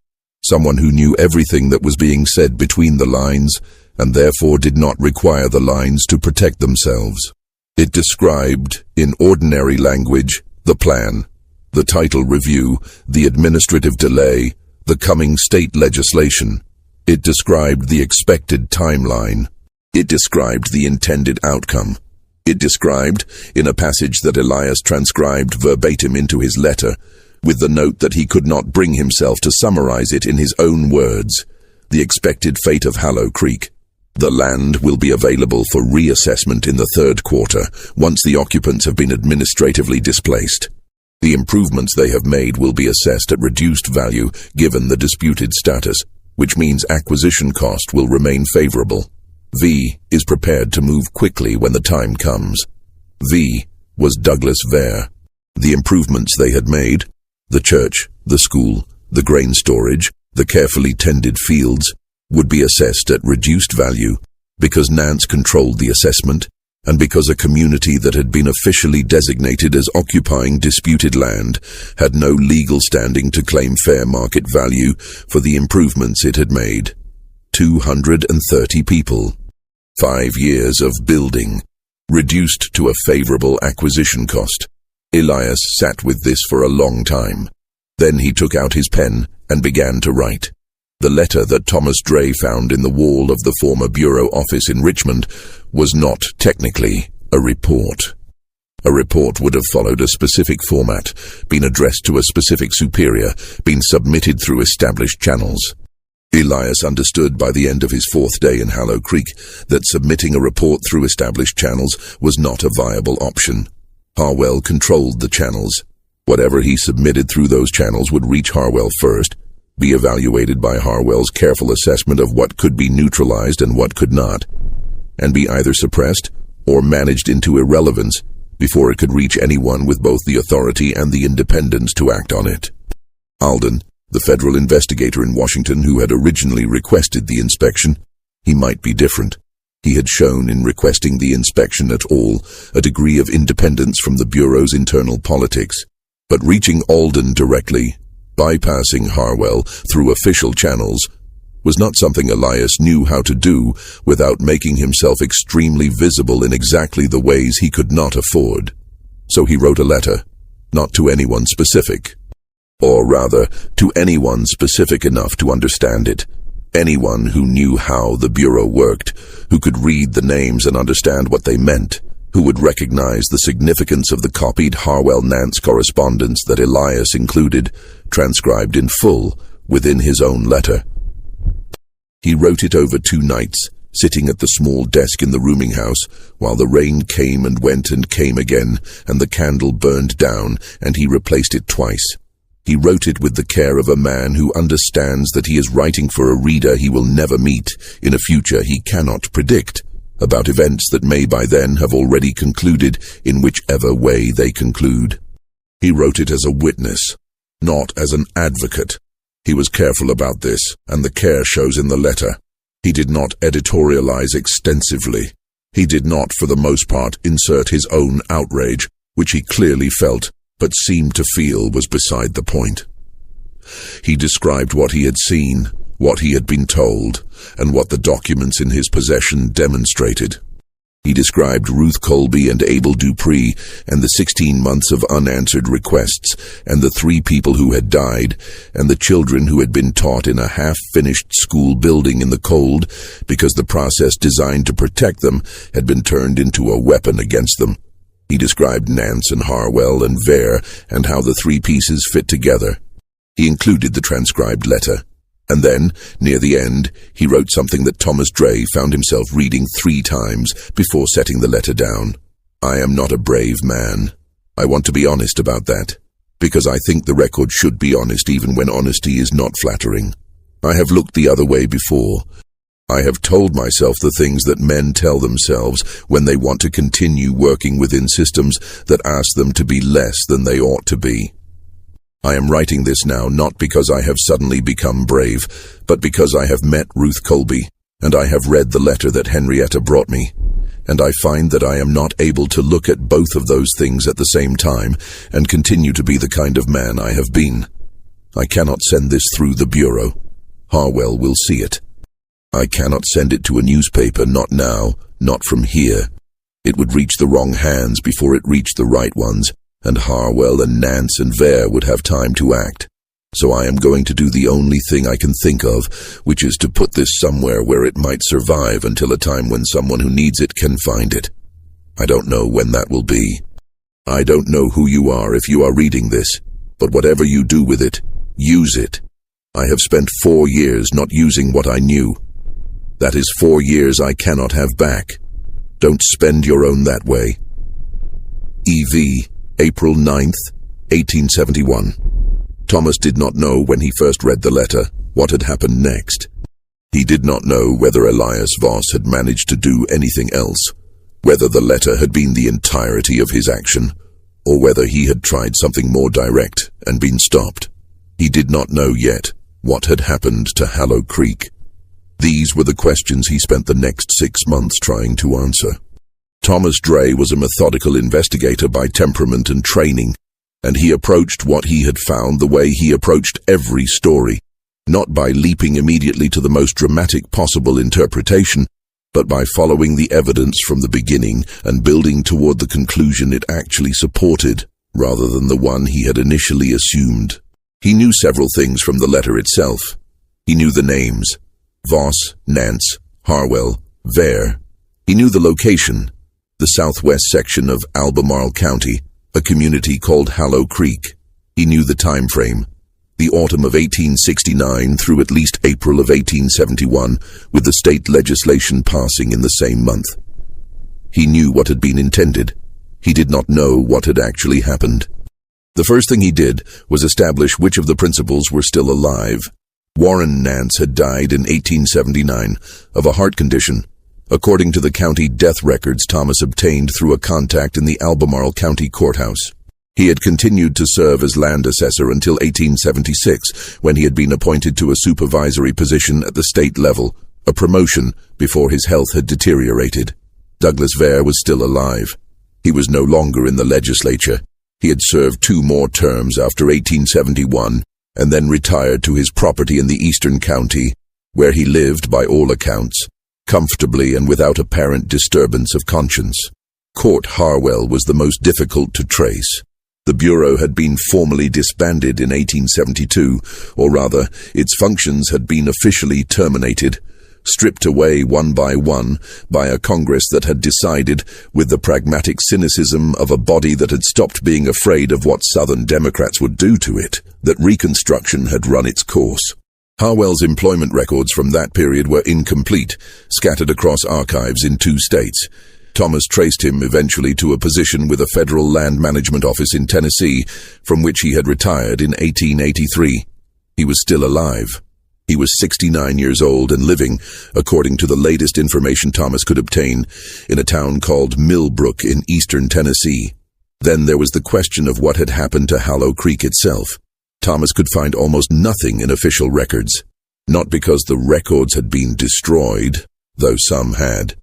someone who knew everything that was being said between the lines and therefore did not require the lines to protect themselves. It described, in ordinary language, the plan, the title review, the administrative delay, the coming state legislation. It described the expected timeline. It described the intended outcome. It described, in a passage that Elias transcribed verbatim into his letter, with the note that he could not bring himself to summarize it in his own words, the expected fate of Hallow Creek. The land will be available for reassessment in the 3rd quarter, once the occupants have been administratively displaced. The improvements they have made will be assessed at reduced value given the disputed status, which means acquisition cost will remain favorable. V is prepared to move quickly when the time comes. V was Douglas Vare. The improvements they had made, the church, the school, the grain storage, the carefully tended fields, would be assessed at reduced value because Nance controlled the assessment and because a community that had been officially designated as occupying disputed land had no legal standing to claim fair market value for the improvements it had made. 230 people. 5 years of building, reduced to a favorable acquisition cost. Elias sat with this for a long time. Then he took out his pen and began to write. The letter that Thomas Dray found in the wall of the former bureau office in Richmond was not technically a report. A report would have followed a specific format, been addressed to a specific superior, been submitted through established channels. Elias understood by the end of his 4th day in Hallow Creek that submitting a report through established channels was not a viable option. Harwell controlled the channels. Whatever he submitted through those channels would reach Harwell first, be evaluated by Harwell's careful assessment of what could be neutralized and what could not, and be either suppressed or managed into irrelevance before it could reach anyone with both the authority and the independence to act on it. Alden, the federal investigator in Washington who had originally requested the inspection, he might be different. He had shown in requesting the inspection at all a degree of independence from the Bureau's internal politics, but reaching Alden directly, bypassing Harwell through official channels, was not something Elias knew how to do without making himself extremely visible in exactly the ways he could not afford. So he wrote a letter, not to anyone specific, or rather, to anyone specific enough to understand it. Anyone who knew how the Bureau worked, who could read the names and understand what they meant, who would recognize the significance of the copied Harwell-Nance correspondence that Elias included, transcribed in full, within his own letter. He wrote it over 2 nights, sitting at the small desk in the rooming house, while the rain came and went and came again, and the candle burned down, and he replaced it twice. He wrote it with the care of a man who understands that he is writing for a reader he will never meet, in a future he cannot predict, about events that may by then have already concluded in whichever way they conclude. He wrote it as a witness, not as an advocate. He was careful about this, and the care shows in the letter. He did not editorialize extensively. He did not, for the most part, insert his own outrage, which he clearly felt, but seemed to feel was beside the point. He described what he had seen, what he had been told, and what the documents in his possession demonstrated. He described Ruth Colby and Abel Dupree, and the 16 months of unanswered requests, and the 3 people who had died, and the children who had been taught in a half-finished school building in the cold, because the process designed to protect them had been turned into a weapon against them. He described Nance and Harwell and Vere, and how the 3 pieces fit together. He included the transcribed letter. And then, near the end, he wrote something that Thomas Dray found himself reading 3 times before setting the letter down. I am not a brave man. I want to be honest about that, because I think the record should be honest even when honesty is not flattering. I have looked the other way before. I have told myself the things that men tell themselves when they want to continue working within systems that ask them to be less than they ought to be. I am writing this now not because I have suddenly become brave, but because I have met Ruth Colby, and I have read the letter that Henrietta brought me, and I find that I am not able to look at both of those things at the same time and continue to be the kind of man I have been. I cannot send this through the Bureau. Harwell will see it. I cannot send it to a newspaper, not now, not from here. It would reach the wrong hands before it reached the right ones, and Harwell and Nance and Vere would have time to act. So I am going to do the only thing I can think of, which is to put this somewhere where it might survive until a time when someone who needs it can find it. I don't know when that will be. I don't know who you are if you are reading this, but whatever you do with it, use it. I have spent 4 years not using what I knew. That is 4 years I cannot have back. Don't spend your own that way. E.V., April 9th, 1871. Thomas did not know when he first read the letter what had happened next. He did not know whether Elias Voss had managed to do anything else, whether the letter had been the entirety of his action, or whether he had tried something more direct and been stopped. He did not know yet what had happened to Hallow Creek. These were the questions he spent the next 6 months trying to answer. Thomas Dray was a methodical investigator by temperament and training, and he approached what he had found the way he approached every story, not by leaping immediately to the most dramatic possible interpretation, but by following the evidence from the beginning and building toward the conclusion it actually supported, rather than the one he had initially assumed. He knew several things from the letter itself. He knew the names: Voss, Nance, Harwell, Vere. He knew the location: the southwest section of Albemarle County, a community called Hallow Creek. He knew the time frame: the autumn of 1869 through at least April of 1871, with the state legislation passing in the same month. He knew what had been intended. He did not know what had actually happened. The first thing he did was establish which of the principals were still alive. Warren Nance had died in 1879 of a heart condition, according to the county death records Thomas obtained through a contact in the Albemarle County Courthouse. He had continued to serve as land assessor until 1876, when he had been appointed to a supervisory position at the state level, a promotion before his health had deteriorated. Douglas Vere was still alive. He was no longer in the legislature. He had served 2 more terms after 1871, and then retired to his property in the eastern county, where he lived, by all accounts, comfortably and without apparent disturbance of conscience. Court Harwell was the most difficult to trace. The Bureau had been formally disbanded in 1872, or rather, its functions had been officially terminated, stripped away one by a Congress that had decided, with the pragmatic cynicism of a body that had stopped being afraid of what Southern Democrats would do to it, that Reconstruction had run its course. Harwell's employment records from that period were incomplete, scattered across archives in 2 states. Thomas traced him eventually to a position with a federal land management office in Tennessee, from which he had retired in 1883. He was still alive. He was 69 years old and living, according to the latest information Thomas could obtain, in a town called Millbrook in eastern Tennessee. Then there was the question of what had happened to Hollow Creek itself. Thomas could find almost nothing in official records, not because the records had been destroyed, though some had,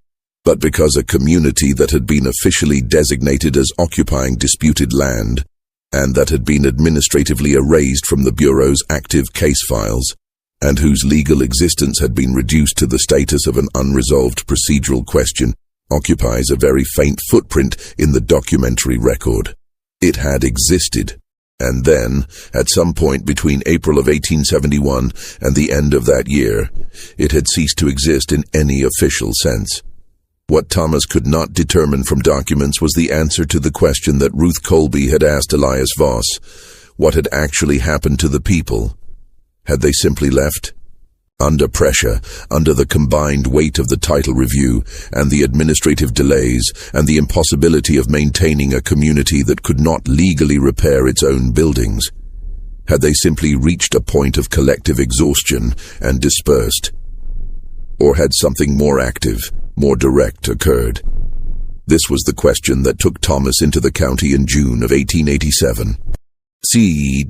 but because a community that had been officially designated as occupying disputed land, and that had been administratively erased from the Bureau's active case files, and whose legal existence had been reduced to the status of an unresolved procedural question, occupies a very faint footprint in the documentary record. It had existed. And then, at some point between April of 1871 and the end of that year, it had ceased to exist in any official sense. What Thomas could not determine from documents was the answer to the question that Ruth Colby had asked Elias Voss: what had actually happened to the people? Had they simply left? Under pressure, under the combined weight of the title review and the administrative delays and the impossibility of maintaining a community that could not legally repair its own buildings, had they simply reached a point of collective exhaustion and dispersed? Or had something more active, more direct occurred? This was the question that took Thomas into the county in June of 1887.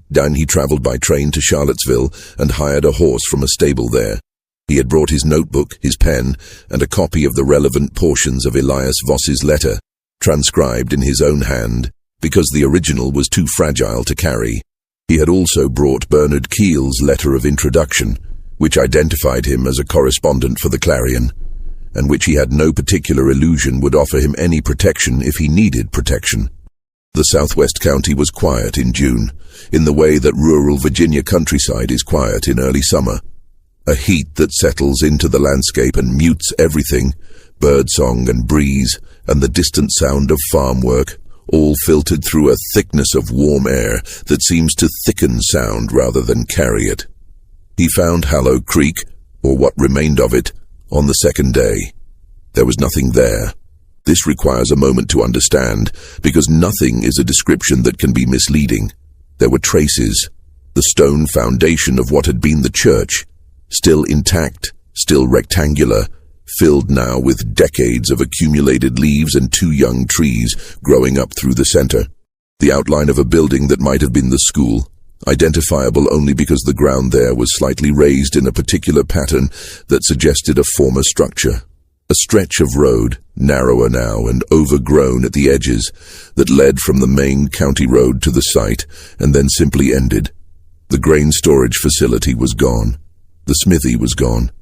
Then he traveled by train to Charlottesville and hired a horse from a stable there. He had brought his notebook, his pen, and a copy of the relevant portions of Elias Voss's letter, transcribed in his own hand, because the original was too fragile to carry. He had also brought Bernard Keel's letter of introduction, which identified him as a correspondent for the Clarion, and which he had no particular illusion would offer him any protection if he needed protection. The southwest county was quiet in June, in the way that rural Virginia countryside is quiet in early summer. A heat that settles into the landscape and mutes everything, birdsong and breeze, and the distant sound of farm work, all filtered through a thickness of warm air that seems to thicken sound rather than carry it. He found Hollow Creek, or what remained of it, on the second day. There was nothing there. This requires a moment to understand, because nothing is a description that can be misleading. There were traces, the stone foundation of what had been the church, still intact, still rectangular, filled now with decades of accumulated leaves and 2 young trees growing up through the center. The outline of a building that might have been the school, identifiable only because the ground there was slightly raised in a particular pattern that suggested a former structure. A stretch of road, narrower now and overgrown at the edges, that led from the main county road to the site and then simply ended. The grain storage facility was gone. The smithy was gone.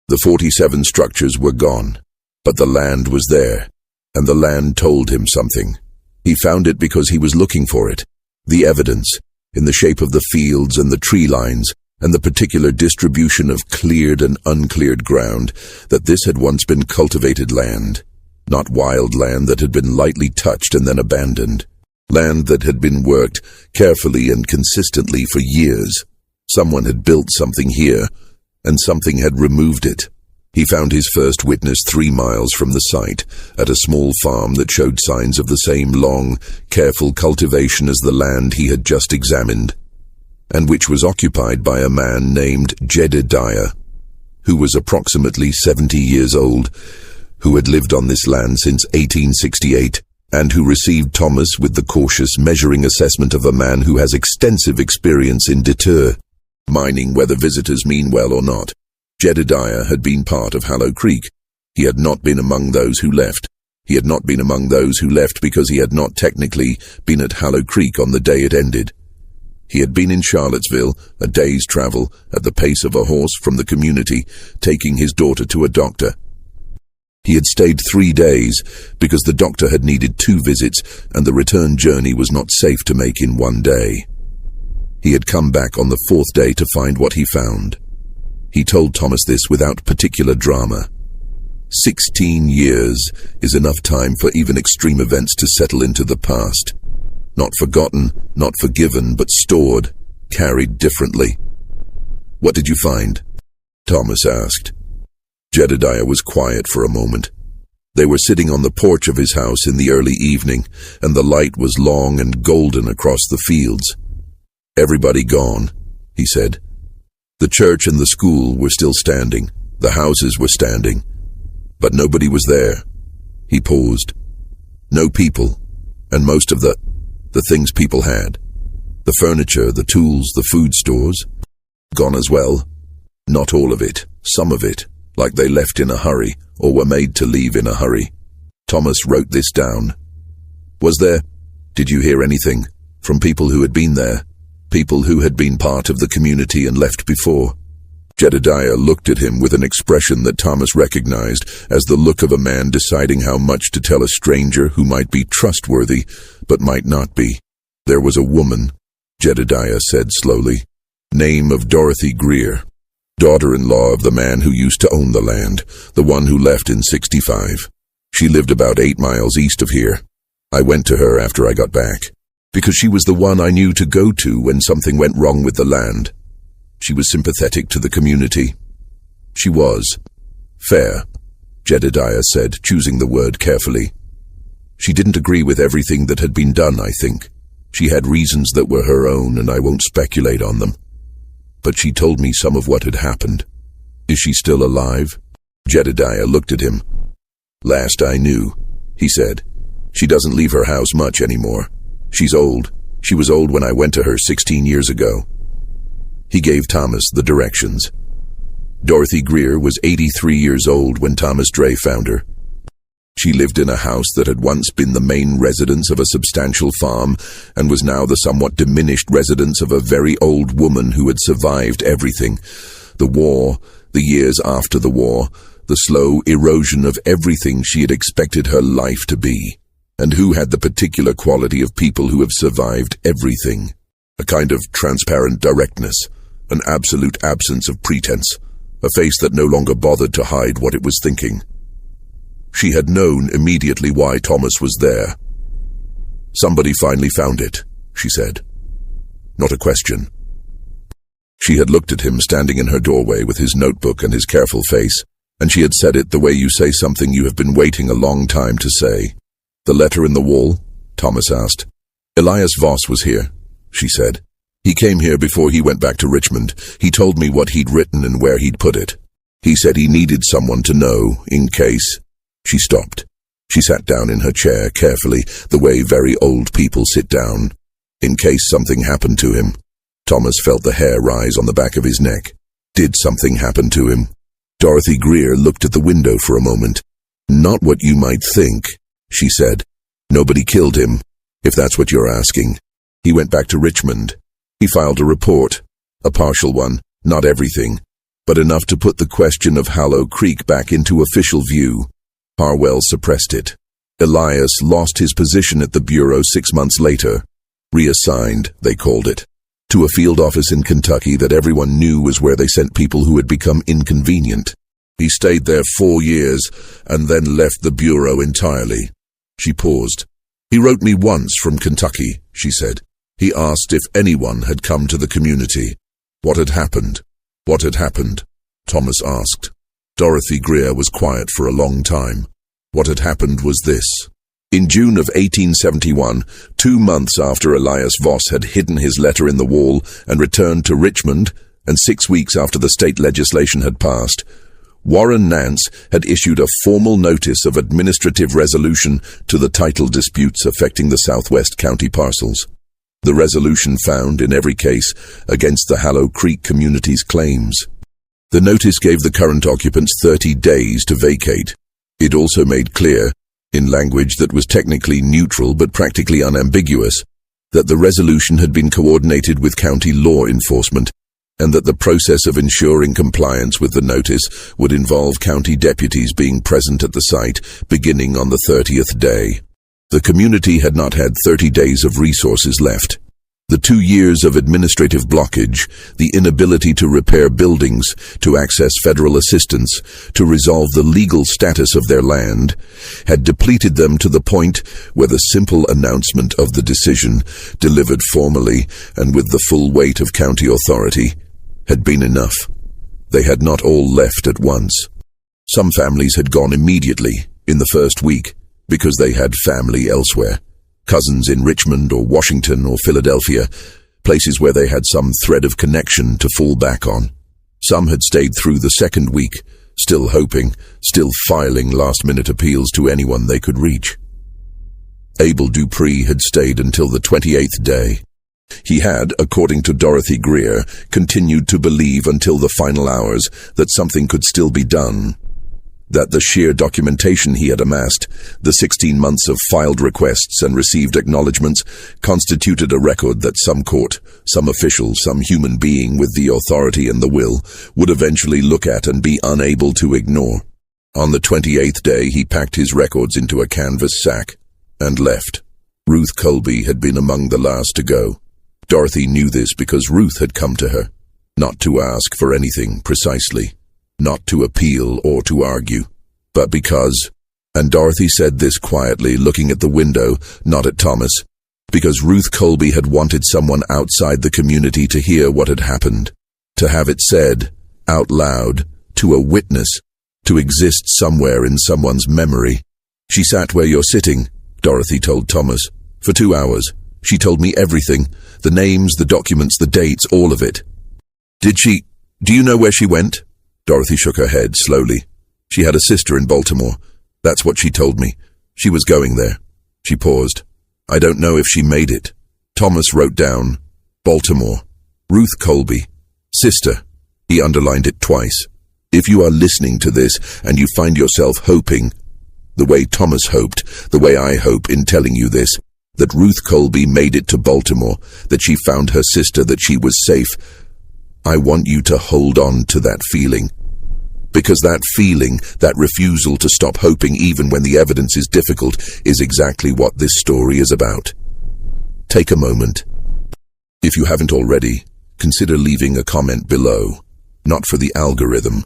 The 47 structures were gone. But the land was there, and the land told him something. He found it because he was looking for it. The evidence, in the shape of the fields and the tree lines, and the particular distribution of cleared and uncleared ground, that this had once been cultivated land, not wild land that had been lightly touched and then abandoned, land that had been worked carefully and consistently for years. Someone had built something here, and something had removed it. He found his first witness 3 miles from the site, at a small farm that showed signs of the same long, careful cultivation as the land he had just examined, and which was occupied by a man named Jedediah, who was approximately 70 years old, who had lived on this land since 1868, and who received Thomas with the cautious, measuring assessment of a man who has extensive experience in détour, mining whether visitors mean well or not. Jedediah had been part of Hollow Creek. He had not been among those who left. He had not been among those who left because he had not technically been at Hollow Creek on the day it ended. He had been in Charlottesville, a day's travel, at the pace of a horse from the community, taking his daughter to a doctor. He had stayed 3 days, because the doctor had needed 2 visits, and the return journey was not safe to make in 1 day. He had come back on the 4th day to find what he found. He told Thomas this without particular drama. 16 years is enough time for even extreme events to settle into the past. Not forgotten, not forgiven, but stored, carried differently. "What did you find?" Thomas asked. Jedediah was quiet for a moment. They were sitting on the porch of his house in the early evening, and the light was long and golden across the fields. "Everybody gone," he said. The church and the school were still standing. The houses were standing. But nobody was there. He paused. No people, and most of the things people had. The furniture, the tools, the food stores. Gone as well. Not all of it, some of it, like they left in a hurry, or were made to leave in a hurry. Thomas wrote this down. Did you hear anything from people who had been there? People who had been part of the community and left before? Jedediah looked at him with an expression that Thomas recognized as the look of a man deciding how much to tell a stranger who might be trustworthy, but might not be. "There was a woman," Jedediah said slowly. "Name of Dorothy Greer. Daughter-in-law of the man who used to own the land, the one who left in '65. She lived about 8 miles east of here. I went to her after I got back, because she was the one I knew to go to when something went wrong with the land. She was sympathetic to the community. She was fair," Jedediah said, choosing the word carefully. "She didn't agree with everything that had been done, I think. She had reasons that were her own, and I won't speculate on them. But she told me some of what had happened. Is she still alive?" Jedediah looked at him. "Last I knew," he said. "She doesn't leave her house much anymore. She's old. She was old when I went to her 16 years ago." He gave Thomas the directions. Dorothy Greer was 83 years old when Thomas Dre found her. She lived in a house that had once been the main residence of a substantial farm and was now the somewhat diminished residence of a very old woman who had survived everything. The war, the years after the war, the slow erosion of everything she had expected her life to be, and who had the particular quality of people who have survived everything. A kind of transparent directness, an absolute absence of pretense, a face that no longer bothered to hide what it was thinking. She had known immediately why Thomas was there. "Somebody finally found it," she said. Not a question. She had looked at him standing in her doorway with his notebook and his careful face, and she had said it the way you say something you have been waiting a long time to say. "The letter in the wall?" Thomas asked. "Elias Voss was here," she said. "He came here before he went back to Richmond. He told me what he'd written and where he'd put it. He said he needed someone to know, in case." She stopped. She sat down in her chair carefully, the way very old people sit down. In case something happened to him. Thomas felt the hair rise on the back of his neck. Did something happen to him? Dorothy Greer looked at the window for a moment. "Not what you might think," she said. "Nobody killed him, if that's what you're asking. He went back to Richmond. He filed a report, a partial one, not everything, but enough to put the question of Hallow Creek back into official view. Harwell suppressed it. Elias lost his position at the Bureau 6 months later. Reassigned, they called it, to a field office in Kentucky that everyone knew was where they sent people who had become inconvenient. He stayed there 4 years and then left the Bureau entirely." She paused. "He wrote me once from Kentucky," she said. "He asked if anyone had come to the community. What had happened?" "What had happened?" Thomas asked. Dorothy Greer was quiet for a long time. What had happened was this. In June of 1871, 2 months after Elias Voss had hidden his letter in the wall and returned to Richmond, and 6 weeks after the state legislation had passed, Warren Nance had issued a formal notice of administrative resolution to the title disputes affecting the Southwest County parcels. The resolution found, in every case, against the Hallow Creek community's claims. The notice gave the current occupants 30 days to vacate. It also made clear, in language that was technically neutral but practically unambiguous, that the resolution had been coordinated with county law enforcement, and that the process of ensuring compliance with the notice would involve county deputies being present at the site beginning on the 30th day. The community had not had 30 days of resources left. The 2 years of administrative blockage, the inability to repair buildings, to access federal assistance, to resolve the legal status of their land, had depleted them to the point where the simple announcement of the decision, delivered formally and with the full weight of county authority, had been enough. They had not all left at once. Some families had gone immediately, in the first week, because they had family elsewhere. Cousins in Richmond or Washington or Philadelphia, places where they had some thread of connection to fall back on. Some had stayed through the second week, still hoping, still filing last-minute appeals to anyone they could reach. Abel Dupree had stayed until the 28th day. He had, according to Dorothy Greer, continued to believe until the final hours that something could still be done, that the sheer documentation he had amassed, the 16 months of filed requests and received acknowledgements, constituted a record that some court, some official, some human being with the authority and the will would eventually look at and be unable to ignore. On the 28th day, he packed his records into a canvas sack and left. Ruth Colby had been among the last to go. Dorothy knew this because Ruth had come to her, not to ask for anything precisely, not to appeal or to argue, but because, and Dorothy said this quietly, looking at the window, not at Thomas, because Ruth Colby had wanted someone outside the community to hear what had happened, to have it said, out loud, to a witness, to exist somewhere in someone's memory. She sat where you're sitting, Dorothy told Thomas, for 2 hours. She told me everything, the names, the documents, the dates, all of it. Do you know where she went? Dorothy shook her head slowly. She had a sister in Baltimore. That's what she told me. She was going there. She paused. I don't know if she made it. Thomas wrote down, Baltimore, Ruth Colby, sister. He underlined it twice. If you are listening to this and you find yourself hoping, the way Thomas hoped, the way I hope in telling you this, that Ruth Colby made it to Baltimore, that she found her sister, that she was safe, I want you to hold on to that feeling. Because that feeling, that refusal to stop hoping even when the evidence is difficult, is exactly what this story is about. Take a moment. If you haven't already, consider leaving a comment below, not for the algorithm,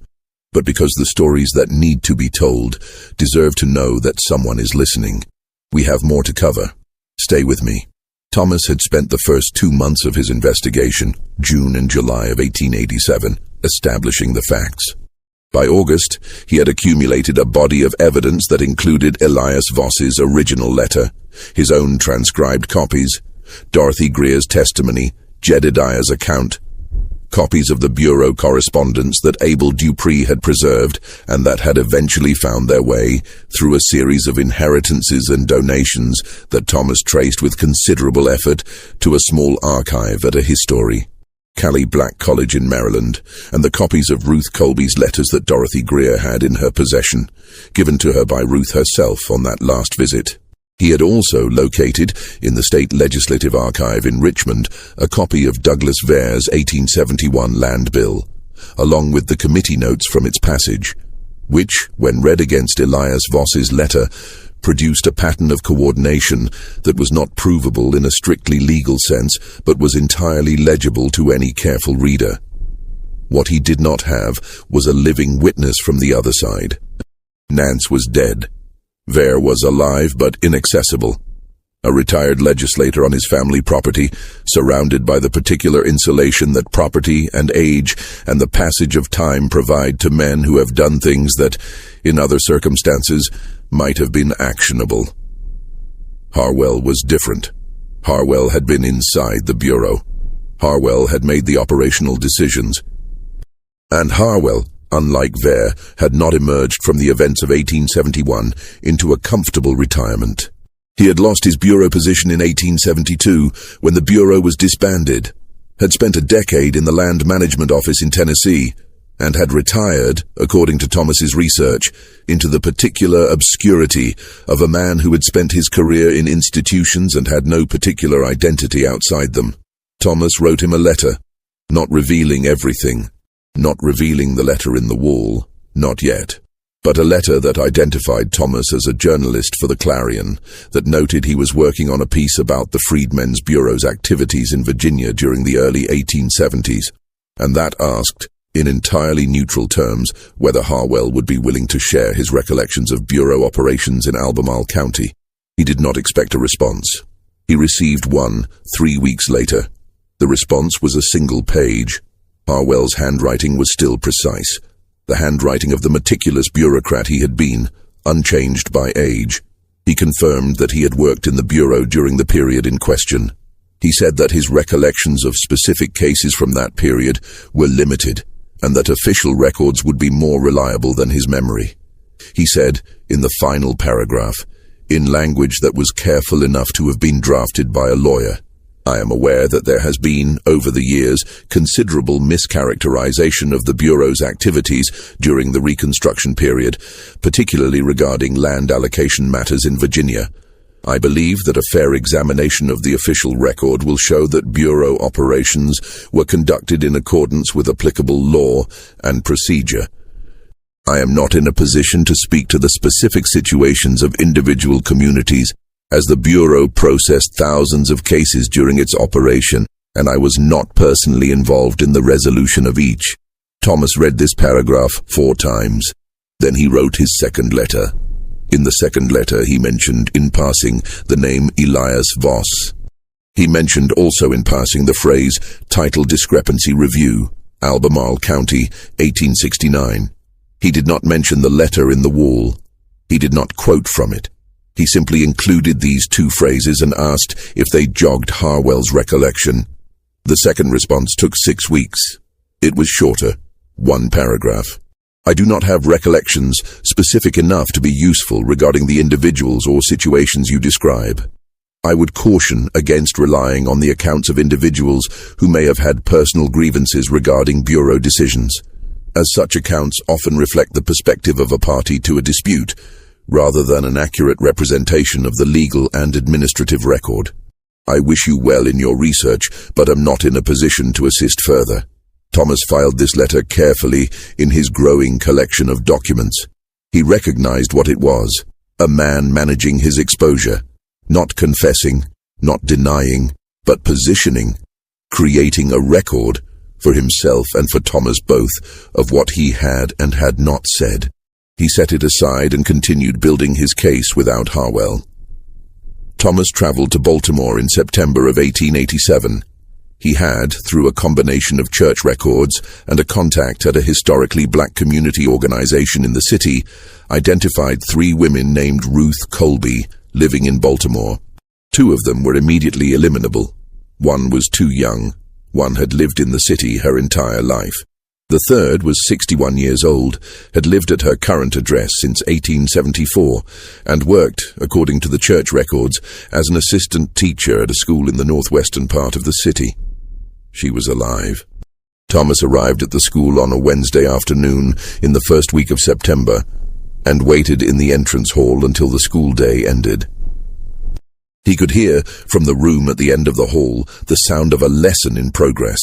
but because the stories that need to be told deserve to know that someone is listening. We have more to cover. Stay with me. Thomas had spent the first 2 months of his investigation, June and July of 1887, establishing the facts. By August, he had accumulated a body of evidence that included Elias Voss's original letter, his own transcribed copies, Dorothy Greer's testimony, Jedediah's account, copies of the Bureau correspondence that Abel Dupree had preserved and that had eventually found their way, through a series of inheritances and donations that Thomas traced with considerable effort, to a small archive at a history, Cali Black College in Maryland, and the copies of Ruth Colby's letters that Dorothy Greer had in her possession, given to her by Ruth herself on that last visit. He had also located, in the State Legislative Archive in Richmond, a copy of Douglas Vare's 1871 Land Bill, along with the committee notes from its passage, which, when read against Elias Voss's letter, produced a pattern of coordination that was not provable in a strictly legal sense, but was entirely legible to any careful reader. What he did not have was a living witness from the other side. Nance was dead. Vare was alive but inaccessible, a retired legislator on his family property, surrounded by the particular insulation that property and age and the passage of time provide to men who have done things that, in other circumstances, might have been actionable. Harwell was different. Harwell had been inside the Bureau. Harwell had made the operational decisions. And Harwell, unlike Vare, had not emerged from the events of 1871 into a comfortable retirement. He had lost his bureau position in 1872 when the Bureau was disbanded, had spent a decade in the Land Management Office in Tennessee, and had retired, according to Thomas's research, into the particular obscurity of a man who had spent his career in institutions and had no particular identity outside them. Thomas wrote him a letter, not revealing everything, not revealing the letter in the wall, not yet, but a letter that identified Thomas as a journalist for the Clarion, that noted he was working on a piece about the Freedmen's Bureau's activities in Virginia during the early 1870s, and that asked, in entirely neutral terms, whether Harwell would be willing to share his recollections of Bureau operations in Albemarle County. He did not expect a response. He received one 3 weeks later. The response was a single page. Harwell's handwriting was still precise, the handwriting of the meticulous bureaucrat he had been, unchanged by age. He confirmed that he had worked in the bureau during the period in question. He said that his recollections of specific cases from that period were limited, and that official records would be more reliable than his memory. He said, in the final paragraph, in language that was careful enough to have been drafted by a lawyer, I am aware that there has been, over the years, considerable mischaracterization of the Bureau's activities during the Reconstruction period, particularly regarding land allocation matters in Virginia. I believe that a fair examination of the official record will show that Bureau operations were conducted in accordance with applicable law and procedure. I am not in a position to speak to the specific situations of individual communities, as the Bureau processed thousands of cases during its operation, and I was not personally involved in the resolution of each. Thomas read this paragraph 4 times. Then he wrote his second letter. In the second letter he mentioned, in passing, the name Elias Voss. He mentioned also in passing the phrase, Title Discrepancy Review, Albemarle County, 1869. He did not mention the letter in the wall. He did not quote from it. He simply included these 2 phrases and asked if they jogged Harwell's recollection. The second response took 6 weeks. It was shorter, 1 paragraph. I do not have recollections specific enough to be useful regarding the individuals or situations you describe. I would caution against relying on the accounts of individuals who may have had personal grievances regarding Bureau decisions, as such accounts often reflect the perspective of a party to a dispute, rather than an accurate representation of the legal and administrative record. I wish you well in your research, but am not in a position to assist further. Thomas filed this letter carefully in his growing collection of documents. He recognized what it was, a man managing his exposure, not confessing, not denying, but positioning, creating a record, for himself and for Thomas both, of what he had and had not said. He set it aside and continued building his case without Harwell. Thomas traveled to Baltimore in September of 1887. He had, through a combination of church records and a contact at a historically black community organization in the city, identified 3 women named Ruth Colby living in Baltimore. 2 of them were immediately eliminable. 1 was too young. 1 had lived in the city her entire life. The 3rd was 61 years old, had lived at her current address since 1874, and worked, according to the church records, as an assistant teacher at a school in the northwestern part of the city. She was alive. Thomas arrived at the school on a Wednesday afternoon in the first week of September, and waited in the entrance hall until the school day ended. He could hear, from the room at the end of the hall, the sound of a lesson in progress.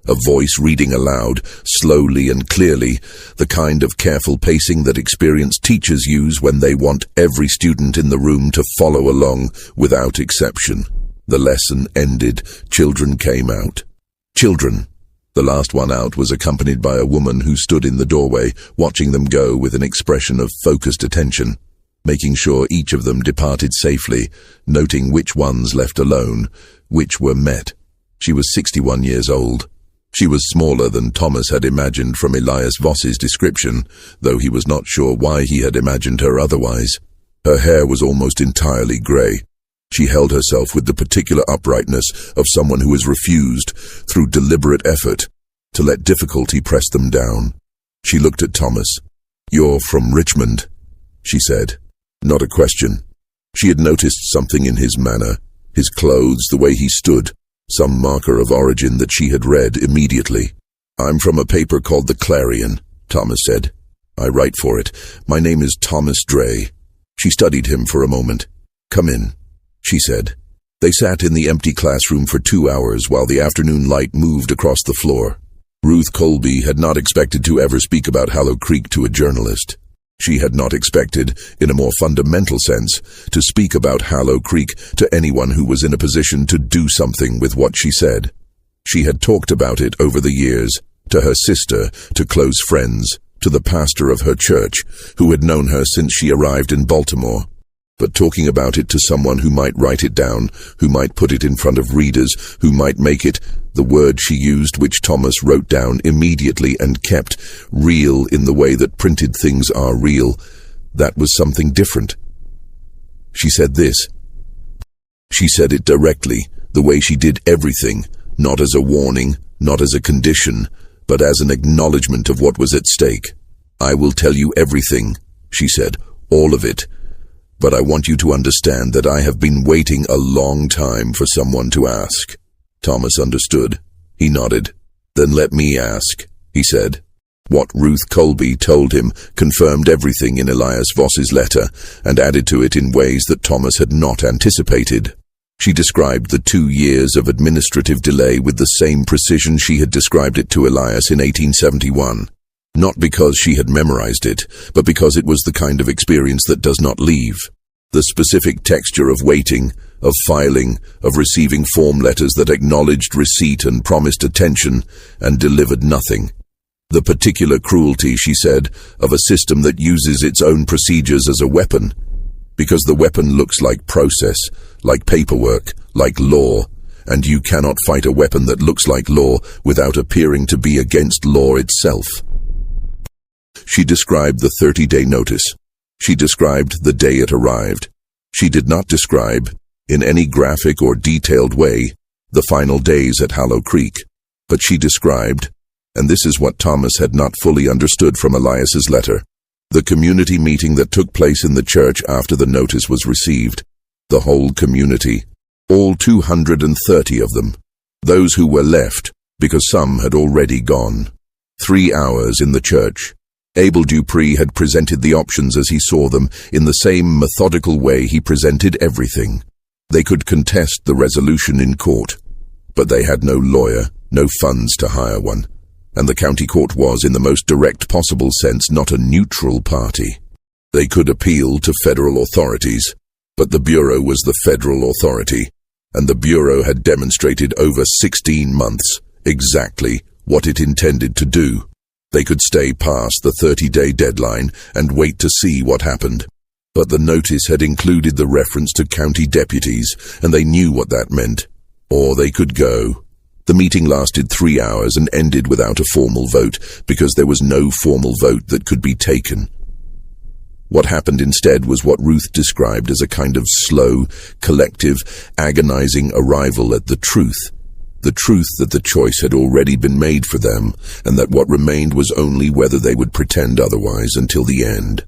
A voice reading aloud, slowly and clearly, the kind of careful pacing that experienced teachers use when they want every student in the room to follow along without exception. The lesson ended. Children came out. Children. The last one out was accompanied by a woman who stood in the doorway, watching them go with an expression of focused attention, making sure each of them departed safely, noting which ones left alone, which were met. She was 61 years old. She was smaller than Thomas had imagined from Elias Voss's description, though he was not sure why he had imagined her otherwise. Her hair was almost entirely grey. She held herself with the particular uprightness of someone who has refused, through deliberate effort, to let difficulty press them down. She looked at Thomas. "You're from Richmond," she said. Not a question. She had noticed something in his manner, his clothes, the way he stood, some marker of origin that she had read immediately. "I'm from a paper called The Clarion," Thomas said. "I write for it. My name is Thomas Dray." She studied him for a moment. "Come in," she said. They sat in the empty classroom for 2 hours while the afternoon light moved across the floor. Ruth Colby had not expected to ever speak about Hollow Creek to a journalist. She had not expected, in a more fundamental sense, to speak about Hollow Creek to anyone who was in a position to do something with what she said. She had talked about it over the years, to her sister, to close friends, to the pastor of her church, who had known her since she arrived in Baltimore. But talking about it to someone who might write it down, who might put it in front of readers, who might make it, the word she used which Thomas wrote down immediately and kept, real in the way that printed things are real, that was something different. She said this. She said it directly, the way she did everything, not as a warning, not as a condition, but as an acknowledgement of what was at stake. I will tell you everything, she said, all of it. But I want you to understand that I have been waiting a long time for someone to ask. Thomas understood. He nodded. Then let me ask, he said. What Ruth Colby told him confirmed everything in Elias Voss's letter and added to it in ways that Thomas had not anticipated. She described the 2 years of administrative delay with the same precision she had described it to Elias in 1871. Not because she had memorized it, but because it was the kind of experience that does not leave. The specific texture of waiting, of filing, of receiving form letters that acknowledged receipt and promised attention and delivered nothing. The particular cruelty, she said, of a system that uses its own procedures as a weapon, because the weapon looks like process, like paperwork, like law, and you cannot fight a weapon that looks like law without appearing to be against law itself. She described the 30-day notice. She described the day it arrived. She did not describe, in any graphic or detailed way, the final days at Hollow Creek, but she described, and this is what Thomas had not fully understood from Elias's letter, the community meeting that took place in the church after the notice was received. The whole community, all 230 of them, those who were left, because some had already gone. 3 hours in the church. Abel Dupree had presented the options as he saw them, in the same methodical way he presented everything. They could contest the resolution in court, but they had no lawyer, no funds to hire one, and the county court was, in the most direct possible sense, not a neutral party. They could appeal to federal authorities, but the Bureau was the federal authority, and the Bureau had demonstrated over 16 months exactly what it intended to do. They could stay past the 30-day deadline and wait to see what happened. But the notice had included the reference to county deputies, and they knew what that meant. Or they could go. The meeting lasted 3 hours and ended without a formal vote, because there was no formal vote that could be taken. What happened instead was what Ruth described as a kind of slow, collective, agonizing arrival at the truth that the choice had already been made for them, and that what remained was only whether they would pretend otherwise until the end.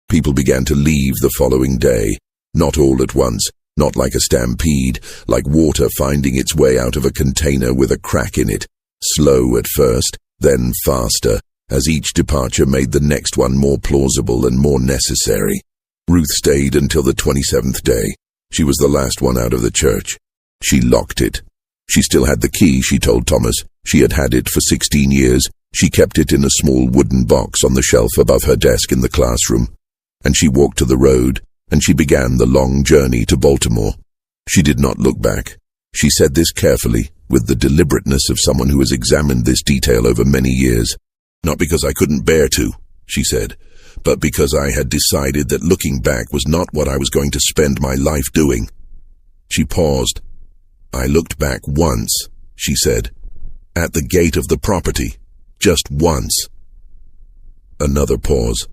People began to leave the following day, not all at once, not like a stampede, like water finding its way out of a container with a crack in it, slow at first, then faster, as each departure made the next one more plausible and more necessary. Ruth stayed until the 27th day. She was the last one out of the church. She locked it. She still had the key, she told Thomas. She had had it for 16 years. She kept it in a small wooden box on the shelf above her desk in the classroom. And she walked to the road, and she began the long journey to Baltimore. She did not look back. She said this carefully, with the deliberateness of someone who has examined this detail over many years. Not because I couldn't bear to, she said, but because I had decided that looking back was not what I was going to spend my life doing. She paused. I looked back once, she said, at the gate of the property, just once. Another pause.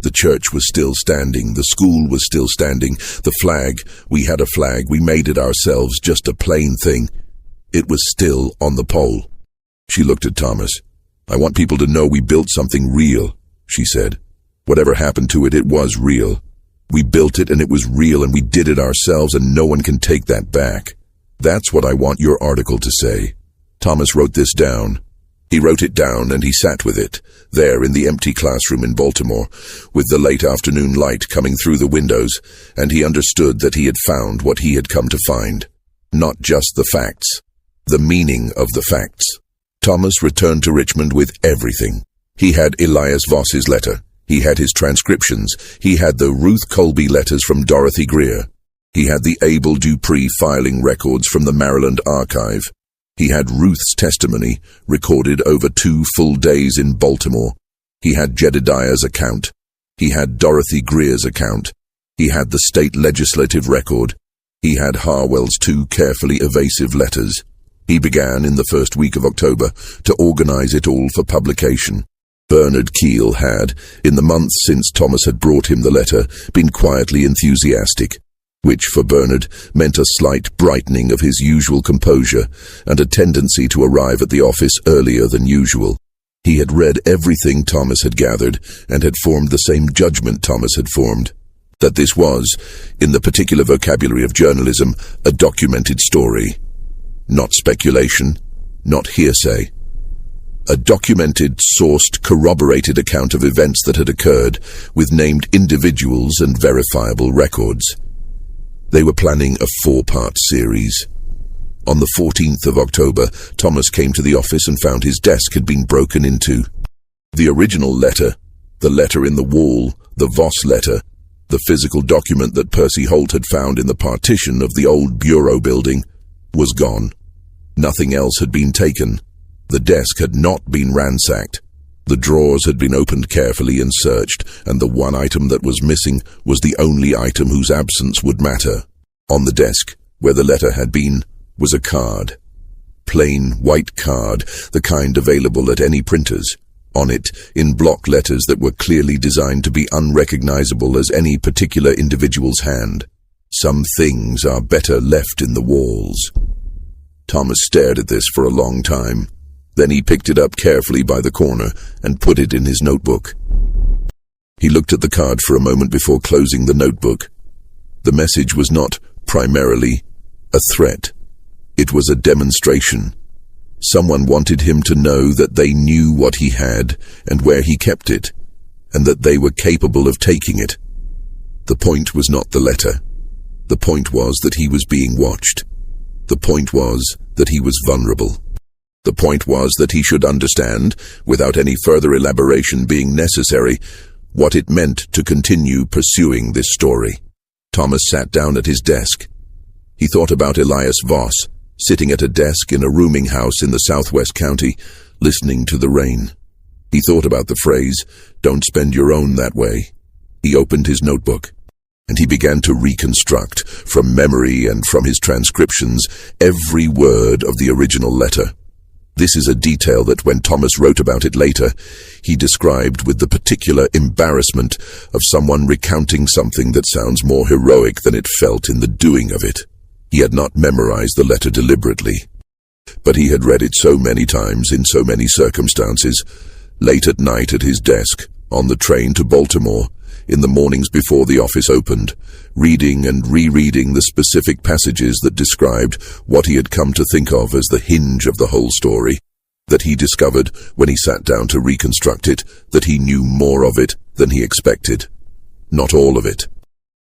The church was still standing, the school was still standing, the flag, we had a flag, we made it ourselves, just a plain thing. It was still on the pole. She looked at Thomas. I want people to know we built something real, she said. Whatever happened to it, it was real. We built it and it was real and we did it ourselves and no one can take that back. That's what I want your article to say. Thomas wrote this down. He wrote it down and he sat with it, there in the empty classroom in Baltimore, with the late afternoon light coming through the windows, and he understood that he had found what he had come to find. Not just the facts, the meaning of the facts. Thomas returned to Richmond with everything. He had Elias Voss's letter. He had his transcriptions. He had the Ruth Colby letters from Dorothy Greer. He had the Abel Dupree filing records from the Maryland archive. He had Ruth's testimony, recorded over 2 full days in Baltimore. He had Jedediah's account. He had Dorothy Greer's account. He had the state legislative record. He had Harwell's 2 carefully evasive letters. He began in the first week of October to organize it all for publication. Bernard Keel had, in the months since Thomas had brought him the letter, been quietly enthusiastic, which for Bernard meant a slight brightening of his usual composure and a tendency to arrive at the office earlier than usual. He had read everything Thomas had gathered and had formed the same judgment Thomas had formed, that this was, in the particular vocabulary of journalism, a documented story. Not speculation, not hearsay. A documented, sourced, corroborated account of events that had occurred, with named individuals and verifiable records. They were planning a 4-part series. On the 14th of October, Thomas came to the office and found his desk had been broken into. The original letter, the letter in the wall, the Voss letter, the physical document that Percy Holt had found in the partition of the old bureau building, was gone. Nothing else had been taken. The desk had not been ransacked. The drawers had been opened carefully and searched, and the one item that was missing was the only item whose absence would matter. On the desk, where the letter had been, was a card. Plain white card, the kind available at any printers. On it, in block letters that were clearly designed to be unrecognizable as any particular individual's hand. Some things are better left in the walls. Thomas stared at this for a long time. Then he picked it up carefully by the corner and put it in his notebook. He looked at the card for a moment before closing the notebook. The message was not, primarily, a threat. It was a demonstration. Someone wanted him to know that they knew what he had and where he kept it, and that they were capable of taking it. The point was not the letter. The point was that he was being watched. The point was that he was vulnerable. The point was that he should understand, without any further elaboration being necessary, what it meant to continue pursuing this story. Thomas sat down at his desk. He thought about Elias Voss, sitting at a desk in a rooming house in the southwest county, listening to the rain. He thought about the phrase, "Don't spend your own that way." He opened his notebook, and he began to reconstruct, from memory and from his transcriptions, every word of the original letter. This is a detail that when Thomas wrote about it later, he described with the particular embarrassment of someone recounting something that sounds more heroic than it felt in the doing of it. He had not memorized the letter deliberately, but he had read it so many times in so many circumstances, late at night at his desk, on the train to Baltimore, in the mornings before the office opened, reading and rereading the specific passages that described what he had come to think of as the hinge of the whole story, that he discovered, when he sat down to reconstruct it, that he knew more of it than he expected. Not all of it.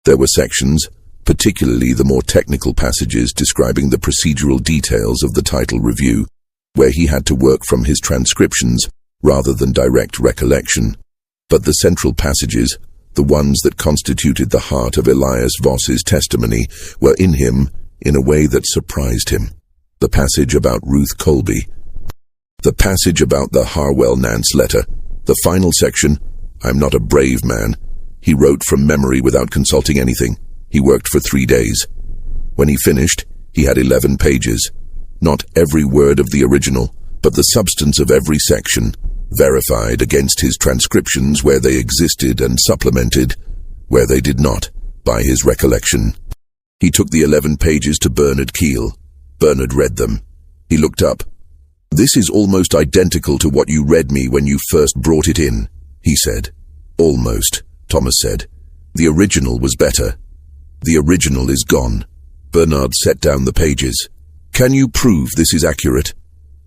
There were sections, particularly the more technical passages describing the procedural details of the title review, where he had to work from his transcriptions rather than direct recollection. But the central passages, the ones that constituted the heart of Elias Voss's testimony, were in him in a way that surprised him. The passage about Ruth Colby. The passage about the Harwell-Nance letter. The final section, "I'm not a brave man." He wrote from memory without consulting anything. He worked for 3 days. When he finished, he had 11 pages. Not every word of the original, but the substance of every section, verified against his transcriptions where they existed and supplemented, where they did not, by his recollection. He took the 11 pages to Bernard Keel. Bernard read them. He looked up. "This is almost identical to what you read me when you first brought it in," he said. "Almost," Thomas said. "The original was better." "The original is gone." Bernard set down the pages. "Can you prove this is accurate?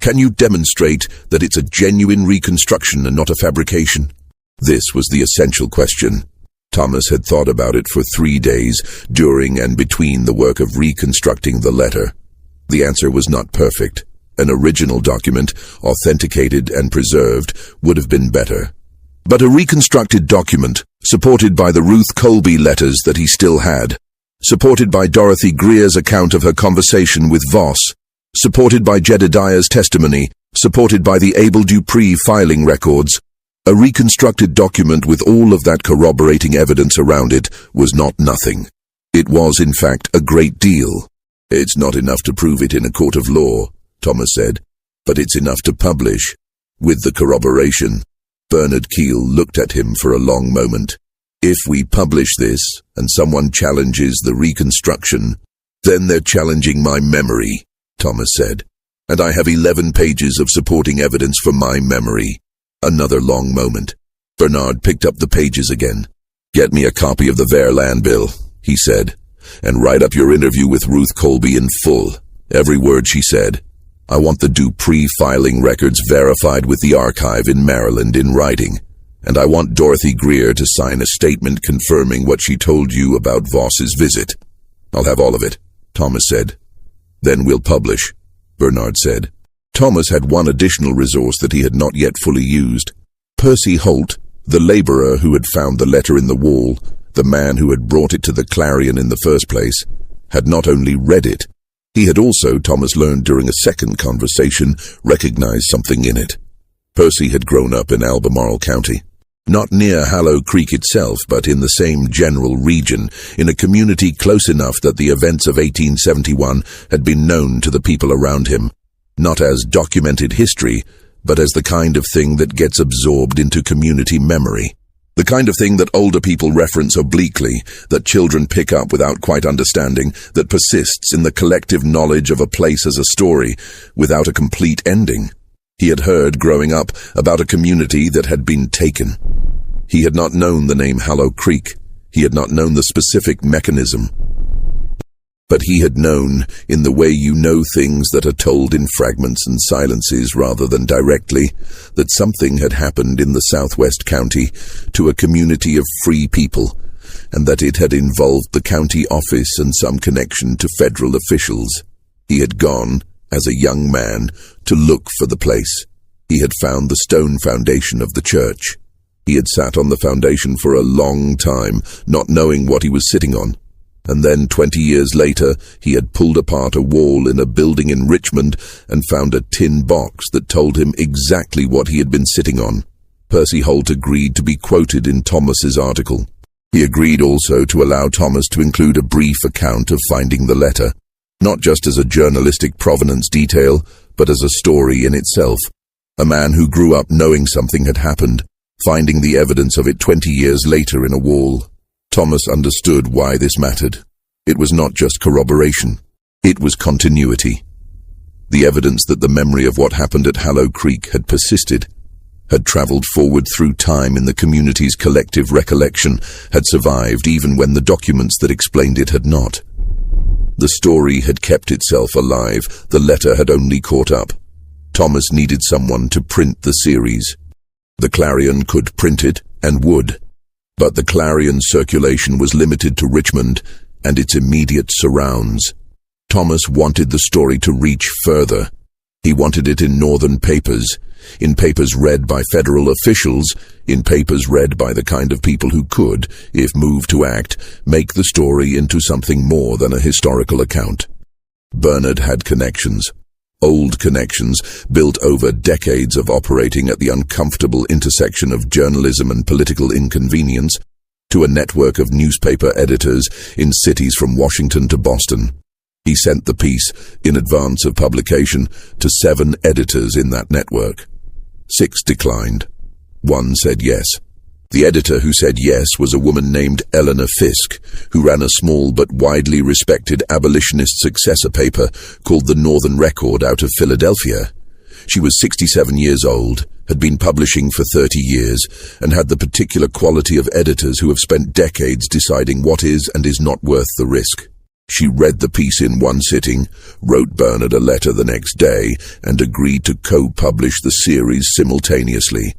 Can you demonstrate that it's a genuine reconstruction and not a fabrication?" This was the essential question. Thomas had thought about it for 3 days, during and between the work of reconstructing the letter. The answer was not perfect. An original document, authenticated and preserved, would have been better. But a reconstructed document, supported by the Ruth Colby letters that he still had, supported by Dorothy Greer's account of her conversation with Voss, supported by Jedediah's testimony, supported by the Abel Dupree filing records, A reconstructed document with all of that corroborating evidence around it was not nothing. It was, in fact, a great deal. "It's not enough to prove it in a court of law," Thomas said, "but it's enough to publish." With the corroboration, Bernard Keel looked at him for a long moment. "If we publish this, and someone challenges the reconstruction, then they're challenging my memory," Thomas said. "And I have 11 pages of supporting evidence for my memory." Another long moment. Bernard picked up the pages again. "Get me a copy of the Verlan bill," he said, "and write up your interview with Ruth Colby in full. Every word she said. I want the Dupree filing records verified with the archive in Maryland in writing. And I want Dorothy Greer to sign a statement confirming what she told you about Voss's visit." "I'll have all of it," Thomas said. "Then we'll publish," Bernard said. Thomas had one additional resource that he had not yet fully used. Percy Holt, the laborer who had found the letter in the wall, the man who had brought it to the Clarion in the first place, had not only read it, he had also, Thomas learned during a second conversation, recognized something in it. Percy had grown up in Albemarle County. Not near Hallow Creek itself, but in the same general region, in a community close enough that the events of 1871 had been known to the people around him, not as documented history, but as the kind of thing that gets absorbed into community memory. The kind of thing that older people reference obliquely, that children pick up without quite understanding, that persists in the collective knowledge of a place as a story, without a complete ending. He had heard, growing up, about a community that had been taken. He had not known the name Hallow Creek. He had not known the specific mechanism. But he had known, in the way you know things that are told in fragments and silences rather than directly, that something had happened in the southwest county to a community of free people, and that it had involved the county office and some connection to federal officials. He had gone, as a young man, to look for the place. He had found the stone foundation of the church. He had sat on the foundation for a long time, not knowing what he was sitting on. And then 20 years later, he had pulled apart a wall in a building in Richmond and found a tin box that told him exactly what he had been sitting on. Percy Holt agreed to be quoted in Thomas's article. He agreed also to allow Thomas to include a brief account of finding the letter, not just as a journalistic provenance detail, but as a story in itself. A man who grew up knowing something had happened, finding the evidence of it 20 years later in a wall. Thomas understood why this mattered. It was not just corroboration. It was continuity. The evidence that the memory of what happened at Hallow Creek had persisted, had traveled forward through time in the community's collective recollection, had survived even when the documents that explained it had not. The story had kept itself alive. The letter had only caught up. Thomas needed someone to print the series. The Clarion could print it, and would. But the Clarion's circulation was limited to Richmond and its immediate surrounds. Thomas wanted the story to reach further. He wanted it in northern papers, in papers read by federal officials, in papers read by the kind of people who could, if moved to act, make the story into something more than a historical account. Bernard had connections. Old connections, built over decades of operating at the uncomfortable intersection of journalism and political inconvenience, to a network of newspaper editors in cities from Washington to Boston. He sent the piece, in advance of publication, to 7 editors in that network. 6 declined. 1 said yes. The editor who said yes was a woman named Eleanor Fisk, who ran a small but widely respected abolitionist successor paper called the Northern Record out of Philadelphia. She was 67 years old, had been publishing for 30 years, and had the particular quality of editors who have spent decades deciding what is and is not worth the risk. She read the piece in one sitting, wrote Bernard a letter the next day, and agreed to co-publish the series simultaneously.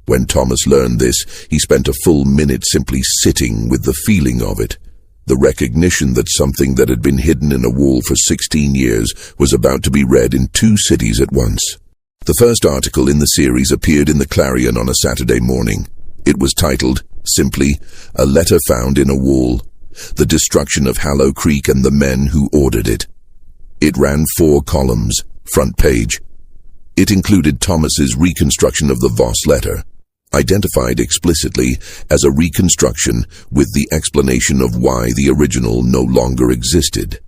When Thomas learned this, he spent a full minute simply sitting with the feeling of it, the recognition that something that had been hidden in a wall for 16 years was about to be read in 2 cities at once. The first article in the series appeared in the Clarion on a Saturday morning. It was titled, simply, "A Letter Found in a Wall, The Destruction of Hallow Creek and the Men Who Ordered It." It ran 4 columns, front page. It included Thomas's reconstruction of the Voss letter. identified explicitly as a reconstruction with the explanation of why the original no longer existed.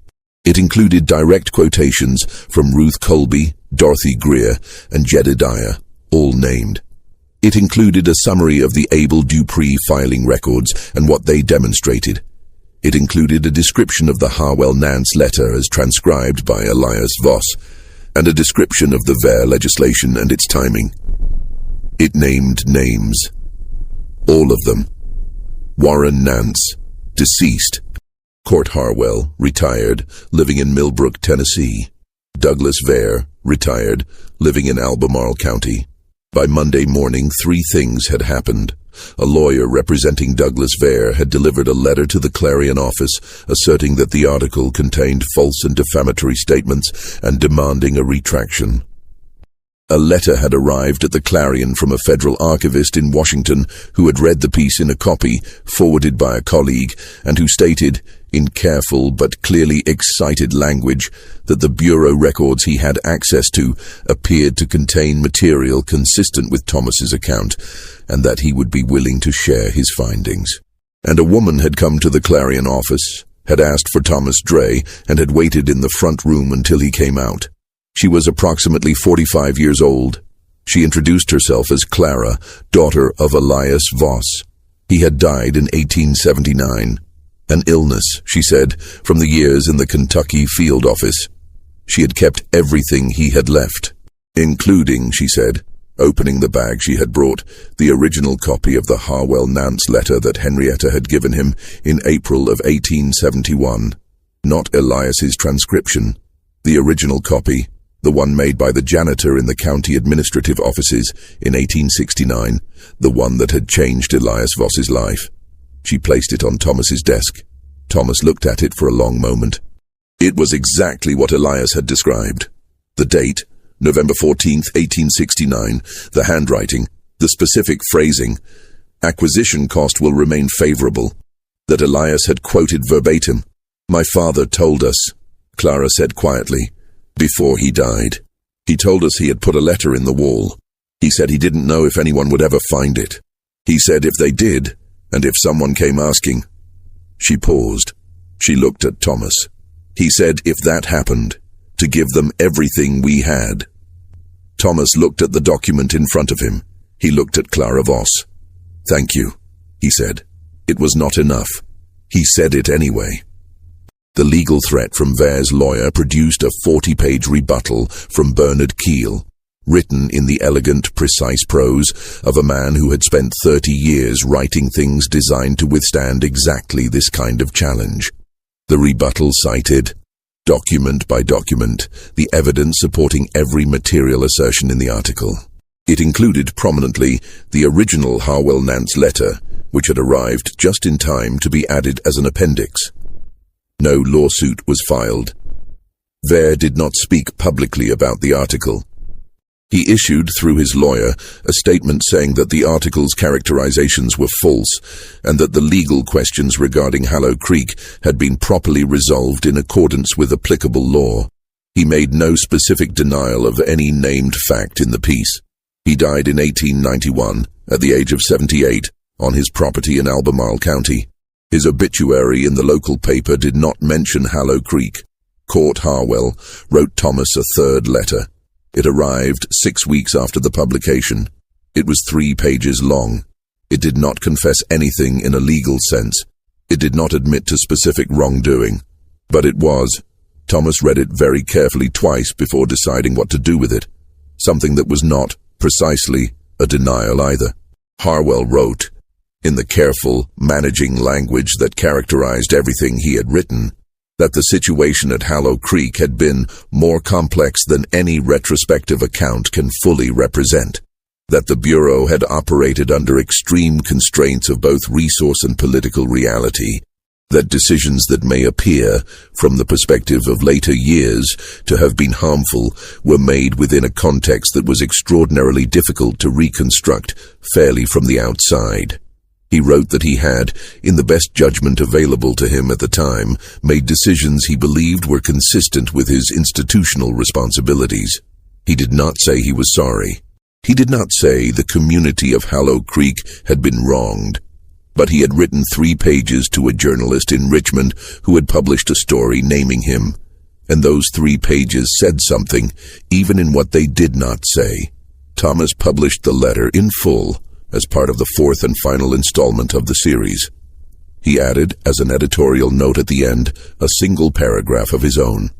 It included direct quotations from Ruth Colby, Dorothy Greer, and Jedediah, all named. It included a summary of the Abel Dupree filing records and what they demonstrated. It included a description of the Harwell-Nance letter as transcribed by Elias Voss, and a description of the Vere legislation and its timing. It named names. All of them. Warren Nance, deceased. Court Harwell, retired, living in Millbrook, Tennessee. Douglas Vere, retired, living in Albemarle County. By Monday morning, 3 things had happened. A lawyer representing Douglas Vere had delivered a letter to the Clarion office asserting that the article contained false and defamatory statements and demanding a retraction. A letter had arrived at the Clarion from a federal archivist in Washington who had read the piece in a copy forwarded by a colleague and who stated, in careful but clearly excited language, that the Bureau records he had access to appeared to contain material consistent with Thomas's account, and that he would be willing to share his findings. And a woman had come to the Clarion office, had asked for Thomas Dre, and had waited in the front room until he came out. She was approximately 45 years old. She introduced herself as Clara, daughter of Elias Voss. He had died in 1879. An illness, she said, from the years in the Kentucky field office. She had kept everything he had left, including, she said, opening the bag she had brought, the original copy of the Harwell-Nance letter that Henrietta had given him in April of 1871. Not Elias's transcription. The original copy, the one made by the janitor in the county administrative offices in 1869, the one that had changed Elias Voss's life. She placed it on Thomas's desk. Thomas looked at it for a long moment. It was exactly what Elias had described. The date, November 14th, 1869, the handwriting, the specific phrasing, acquisition cost will remain favorable, that Elias had quoted verbatim. My father told us, Clara said quietly, before he died. He told us he had put a letter in the wall. He said he didn't know if anyone would ever find it. He said if they did, and if someone came asking. She paused. She looked at Thomas. He said if that happened, to give them everything we had. Thomas looked at the document in front of him. He looked at Clara Voss. Thank you, he said. It was not enough. He said it anyway. The legal threat from Vere's lawyer produced a 40-page rebuttal from Bernard Keel, written in the elegant, precise prose of a man who had spent 30 years writing things designed to withstand exactly this kind of challenge. The rebuttal cited, document by document, the evidence supporting every material assertion in the article. It included prominently the original Harwell-Nance letter, which had arrived just in time to be added as an appendix. No lawsuit was filed. Vere did not speak publicly about the article. He issued, through his lawyer, a statement saying that the article's characterizations were false and that the legal questions regarding Hallow Creek had been properly resolved in accordance with applicable law. He made no specific denial of any named fact in the piece. He died in 1891, at the age of 78, on his property in Albemarle County. His obituary in the local paper did not mention Hallow Creek. Court Harwell wrote Thomas a third letter. It arrived 6 weeks after the publication. It was 3 pages long. It did not confess anything in a legal sense. It did not admit to specific wrongdoing. But it was. Thomas read it very carefully twice before deciding what to do with it. Something that was not, precisely, a denial either. Harwell wrote, in the careful, managing language that characterized everything he had written, that the situation at Hallow Creek had been more complex than any retrospective account can fully represent, that the Bureau had operated under extreme constraints of both resource and political reality, that decisions that may appear, from the perspective of later years, to have been harmful were made within a context that was extraordinarily difficult to reconstruct fairly from the outside. He wrote that he had, in the best judgment available to him at the time, made decisions he believed were consistent with his institutional responsibilities. He did not say he was sorry. He did not say the community of Hallow Creek had been wronged, but he had written 3 pages to a journalist in Richmond who had published a story naming him, and those 3 pages said something, even in what they did not say. Thomas published the letter in full as part of the 4th and final installment of the series. He added, as an editorial note at the end, a single paragraph of his own.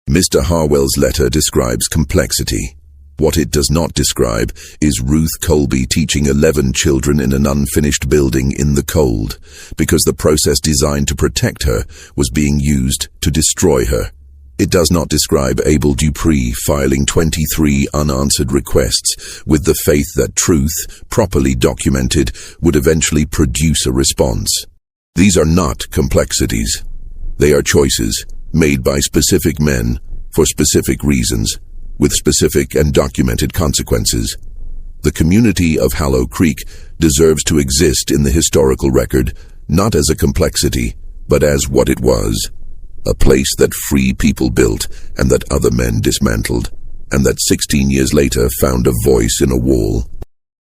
Mr. Harwell's letter describes complexity. What it does not describe is Ruth Colby teaching 11 children in an unfinished building in the cold, because the process designed to protect her was being used to destroy her. It does not describe Abel Dupree filing 23 unanswered requests with the faith that truth, properly documented, would eventually produce a response. These are not complexities. They are choices made by specific men for specific reasons, with specific and documented consequences. The community of Hallow Creek deserves to exist in the historical record, not as a complexity, but as what it was. A place that free people built and that other men dismantled, and that 16 years later found a voice in a wall.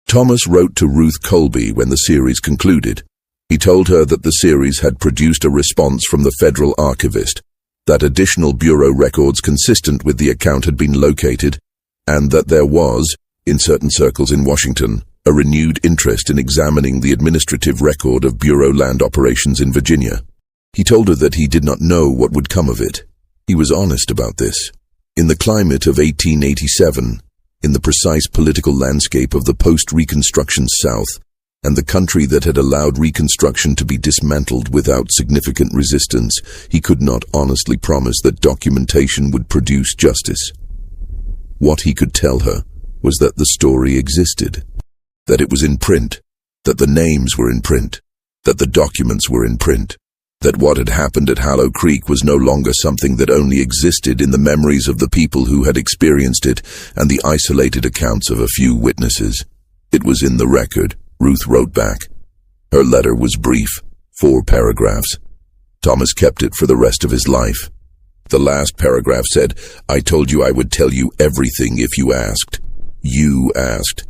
Thomas wrote to Ruth Colby when the series concluded. He told her that the series had produced a response from the federal archivist, that additional bureau records consistent with the account had been located, and that there was, in certain circles in Washington, a renewed interest in examining the administrative record of Bureau land operations in Virginia. He told her that he did not know what would come of it. He was honest about this. In the climate of 1887, in the precise political landscape of the post-Reconstruction South, and the country that had allowed Reconstruction to be dismantled without significant resistance, he could not honestly promise that documentation would produce justice. What he could tell her was that the story existed, that it was in print, that the names were in print, that the documents were in print, that what had happened at Hallow Creek was no longer something that only existed in the memories of the people who had experienced it and the isolated accounts of a few witnesses. It was in the record, Ruth wrote back. Her letter was brief, 4 paragraphs. Thomas kept it for the rest of his life. The last paragraph said, "I told you I would tell you everything if you asked. You asked.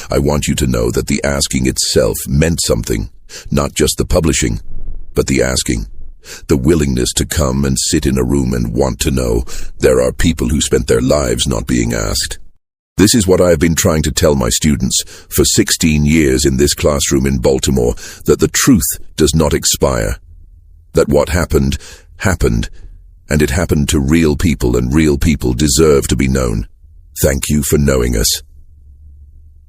I want you to know that the asking itself meant something, not just the publishing, but the asking. The willingness to come and sit in a room and want to know. There are people who spent their lives not being asked. This is what I have been trying to tell my students for 16 years in this classroom in Baltimore, that the truth does not expire. That what happened, happened, and it happened to real people, and real people deserve to be known. Thank you for knowing us."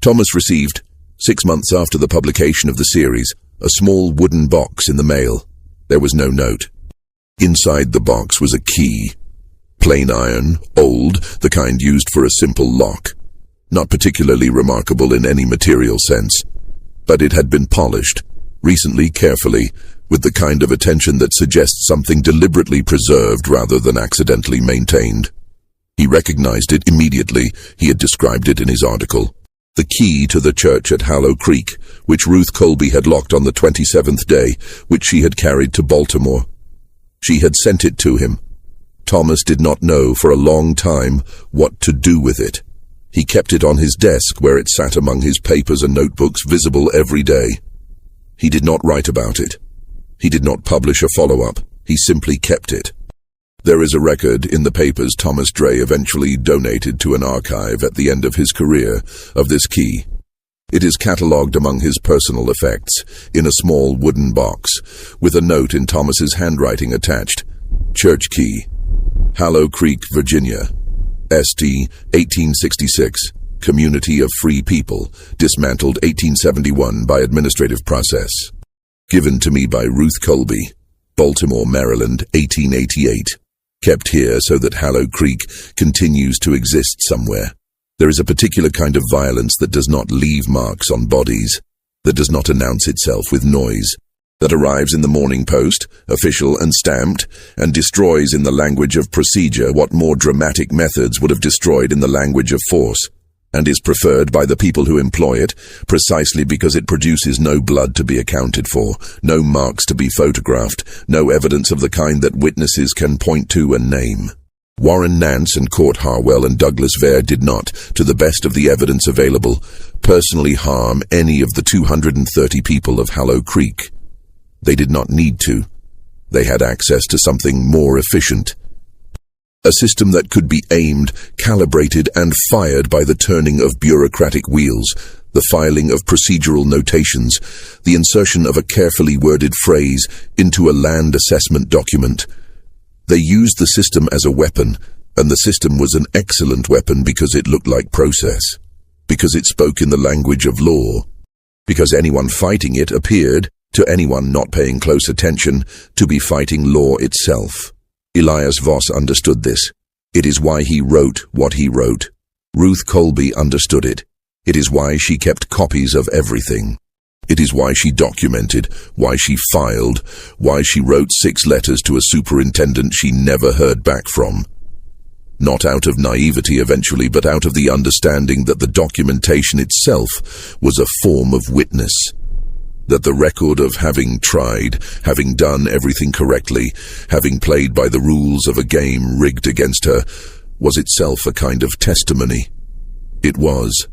Thomas received, 6 months after the publication of the series, a small wooden box in the mail. There was no note. Inside the box was a key. Plain iron, old, the kind used for a simple lock. Not particularly remarkable in any material sense, but it had been polished, recently carefully, with the kind of attention that suggests something deliberately preserved rather than accidentally maintained. He recognized it immediately. He had described it in his article. The key to the church at Hallow Creek, which Ruth Colby had locked on the 27th day, which she had carried to Baltimore. She had sent it to him. Thomas did not know for a long time what to do with it. He kept it on his desk where it sat among his papers and notebooks, visible every day. He did not write about it. He did not publish a follow-up. He simply kept it. There is a record in the papers Thomas Dray eventually donated to an archive at the end of his career of this key. It is catalogued among his personal effects in a small wooden box, with a note in Thomas's handwriting attached. Church key. Hallow Creek, Virginia. St. 1866. Community of free people. Dismantled 1871 by administrative process. Given to me by Ruth Colby. Baltimore, Maryland, 1888. Kept here so that Hallow Creek continues to exist somewhere. There is a particular kind of violence that does not leave marks on bodies, that does not announce itself with noise, that arrives in the Morning Post, official and stamped, and destroys in the language of procedure what more dramatic methods would have destroyed in the language of force, and is preferred by the people who employ it, precisely because it produces no blood to be accounted for, no marks to be photographed, no evidence of the kind that witnesses can point to and name. Warren Nance and Court Harwell and Douglas Vare did not, to the best of the evidence available, personally harm any of the 230 people of Hallow Creek. They did not need to. They had access to something more efficient. A system that could be aimed, calibrated, and fired by the turning of bureaucratic wheels, the filing of procedural notations, the insertion of a carefully worded phrase into a land assessment document. They used the system as a weapon, and the system was an excellent weapon because it looked like process, because it spoke in the language of law, because anyone fighting it appeared, to anyone not paying close attention, to be fighting law itself. Elias Voss understood this. It is why he wrote what he wrote. Ruth Colby understood it. It is why she kept copies of everything. It is why she documented, why she filed, why she wrote 6 letters to a superintendent she never heard back from. Not out of naivety eventually, but out of the understanding that the documentation itself was a form of witness. That the record of having tried, having done everything correctly, having played by the rules of a game rigged against her, was itself a kind of testimony. It was.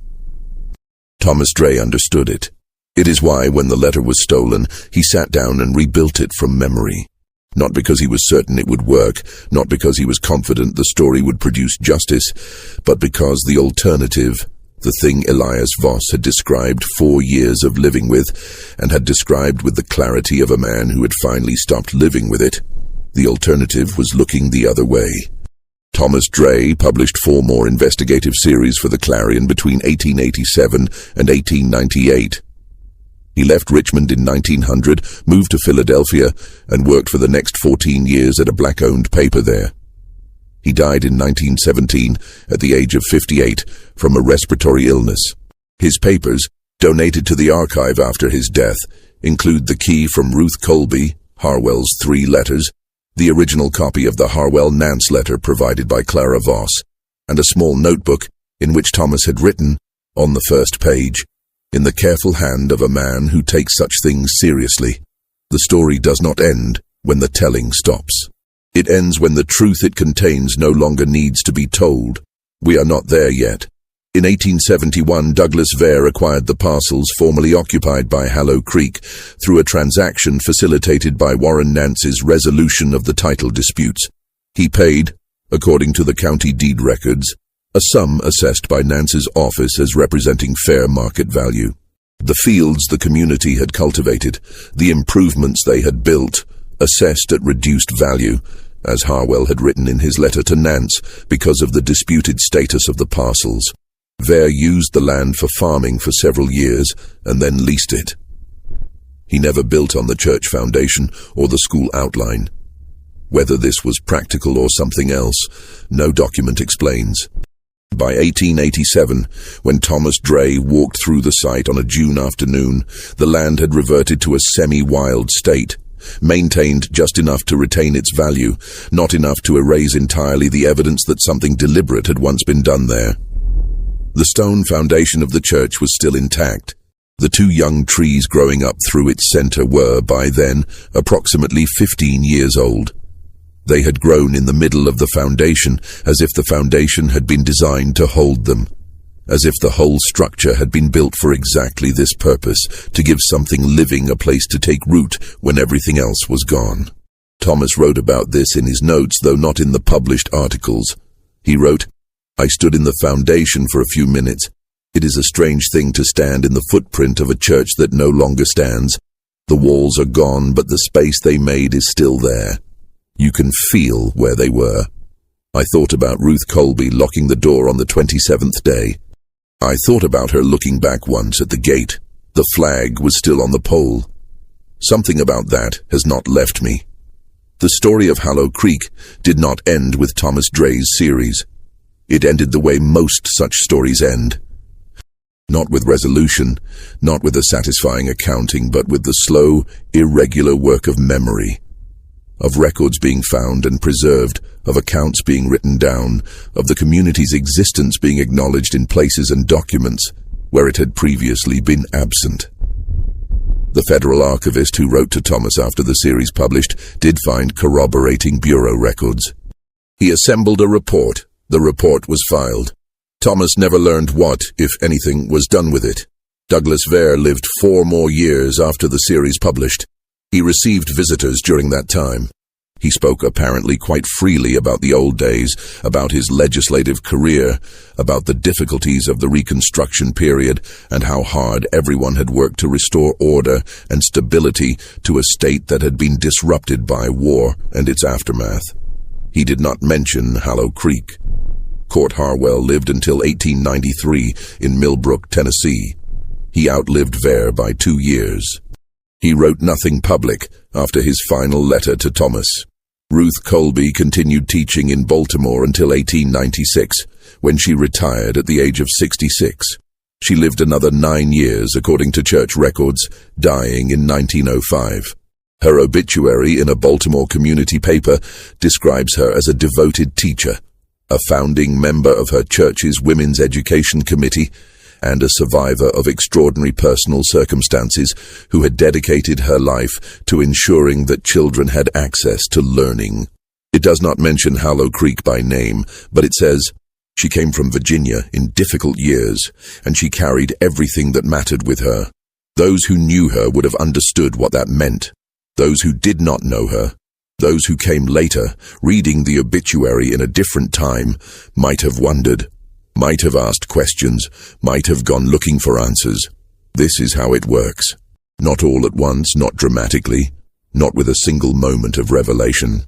Thomas Dray understood it. It is why, when the letter was stolen, he sat down and rebuilt it from memory. Not because he was certain it would work, not because he was confident the story would produce justice, but because the alternative, the thing Elias Voss had described 4 years of living with, and had described with the clarity of a man who had finally stopped living with it, the alternative was looking the other way. Thomas Dray published 4 more investigative series for the Clarion between 1887 and 1898. He left Richmond in 1900, moved to Philadelphia, and worked for the next 14 years at a black-owned paper there. He died in 1917 at the age of 58 from a respiratory illness. His papers, donated to the archive after his death, include the key from Ruth Colby, Harwell's 3 letters, the original copy of the Harwell-Nance letter provided by Clara Voss, and a small notebook in which Thomas had written, on the first page, in the careful hand of a man who takes such things seriously, the story does not end when the telling stops. It ends when the truth it contains no longer needs to be told. We are not there yet. In 1871, Douglas Vare acquired the parcels formerly occupied by Hallow Creek through a transaction facilitated by Warren Nance's resolution of the title disputes. He paid, according to the county deed records, a sum assessed by Nance's office as representing fair market value. The fields the community had cultivated, the improvements they had built, assessed at reduced value, as Harwell had written in his letter to Nance, because of the disputed status of the parcels. Vare used the land for farming for several years and then leased it. He never built on the church foundation or the school outline. Whether this was practical or something else, no document explains. By 1887, when Thomas Dray walked through the site on a June afternoon, the land had reverted to a semi-wild state, maintained just enough to retain its value, not enough to erase entirely the evidence that something deliberate had once been done there. The stone foundation of the church was still intact. The 2 young trees growing up through its center were, by then, approximately 15 years old. They had grown in the middle of the foundation, as if the foundation had been designed to hold them, as if the whole structure had been built for exactly this purpose, to give something living a place to take root when everything else was gone. Thomas wrote about this in his notes, though not in the published articles. He wrote, "I stood in the foundation for a few minutes. It is a strange thing to stand in the footprint of a church that no longer stands. The walls are gone, but the space they made is still there. You can feel where they were. I thought about Ruth Colby locking the door on the 27th day. I thought about her looking back once at the gate. The flag was still on the pole. Something about that has not left me." The story of Hallow Creek did not end with Thomas Dray's series. It ended the way most such stories end. Not with resolution, not with a satisfying accounting, but with the slow, irregular work of memory. Of records being found and preserved, of accounts being written down, of the community's existence being acknowledged in places and documents where it had previously been absent. The federal archivist who wrote to Thomas after the series published did find corroborating bureau records. He assembled a report. The report was filed. Thomas never learned what, if anything, was done with it. Douglas Vare lived 4 more years after the series published. He received visitors during that time. He spoke apparently quite freely about the old days, about his legislative career, about the difficulties of the Reconstruction period, and how hard everyone had worked to restore order and stability to a state that had been disrupted by war and its aftermath. He did not mention Hollow Creek. Court Harwell lived until 1893 in Millbrook, Tennessee. He outlived Vare by 2 years. He wrote nothing public after his final letter to Thomas. Ruth Colby continued teaching in Baltimore until 1896, when she retired at the age of 66. She lived another 9 years, according to church records, dying in 1905. Her obituary in a Baltimore community paper describes her as a devoted teacher, a founding member of her church's Women's Education Committee, and a survivor of extraordinary personal circumstances who had dedicated her life to ensuring that children had access to learning. It does not mention Hollow Creek by name, but it says, "She came from Virginia in difficult years, and she carried everything that mattered with her. Those who knew her would have understood what that meant. Those who did not know her, those who came later, reading the obituary in a different time, might have wondered, might have asked questions, might have gone looking for answers. This is how it works. Not all at once, not dramatically, not with a single moment of revelation,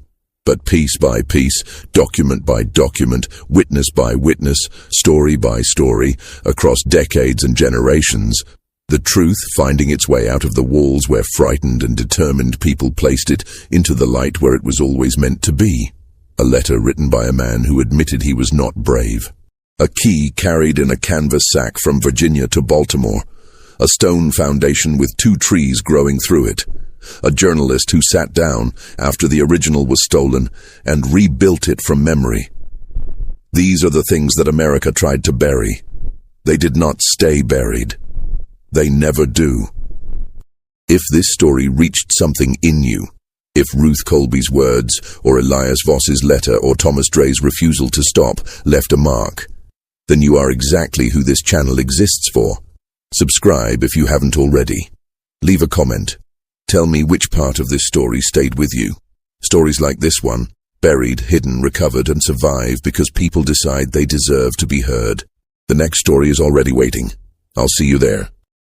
but piece by piece, document by document, witness by witness, story by story, across decades and generations, the truth finding its way out of the walls where frightened and determined people placed it into the light where it was always meant to be. A letter written by a man who admitted he was not brave. A key carried in a canvas sack from Virginia to Baltimore. A stone foundation with 2 trees growing through it. A journalist who sat down after the original was stolen and rebuilt it from memory. These are the things that America tried to bury. They did not stay buried. They never do. If this story reached something in you, if Ruth Colby's words, or Elias Voss's letter, or Thomas Dre's refusal to stop left a mark, then you are exactly who this channel exists for. Subscribe if you haven't already. Leave a comment. Tell me which part of this story stayed with you. Stories like this one, buried, hidden, recovered, and survive because people decide they deserve to be heard. The next story is already waiting. I'll see you there.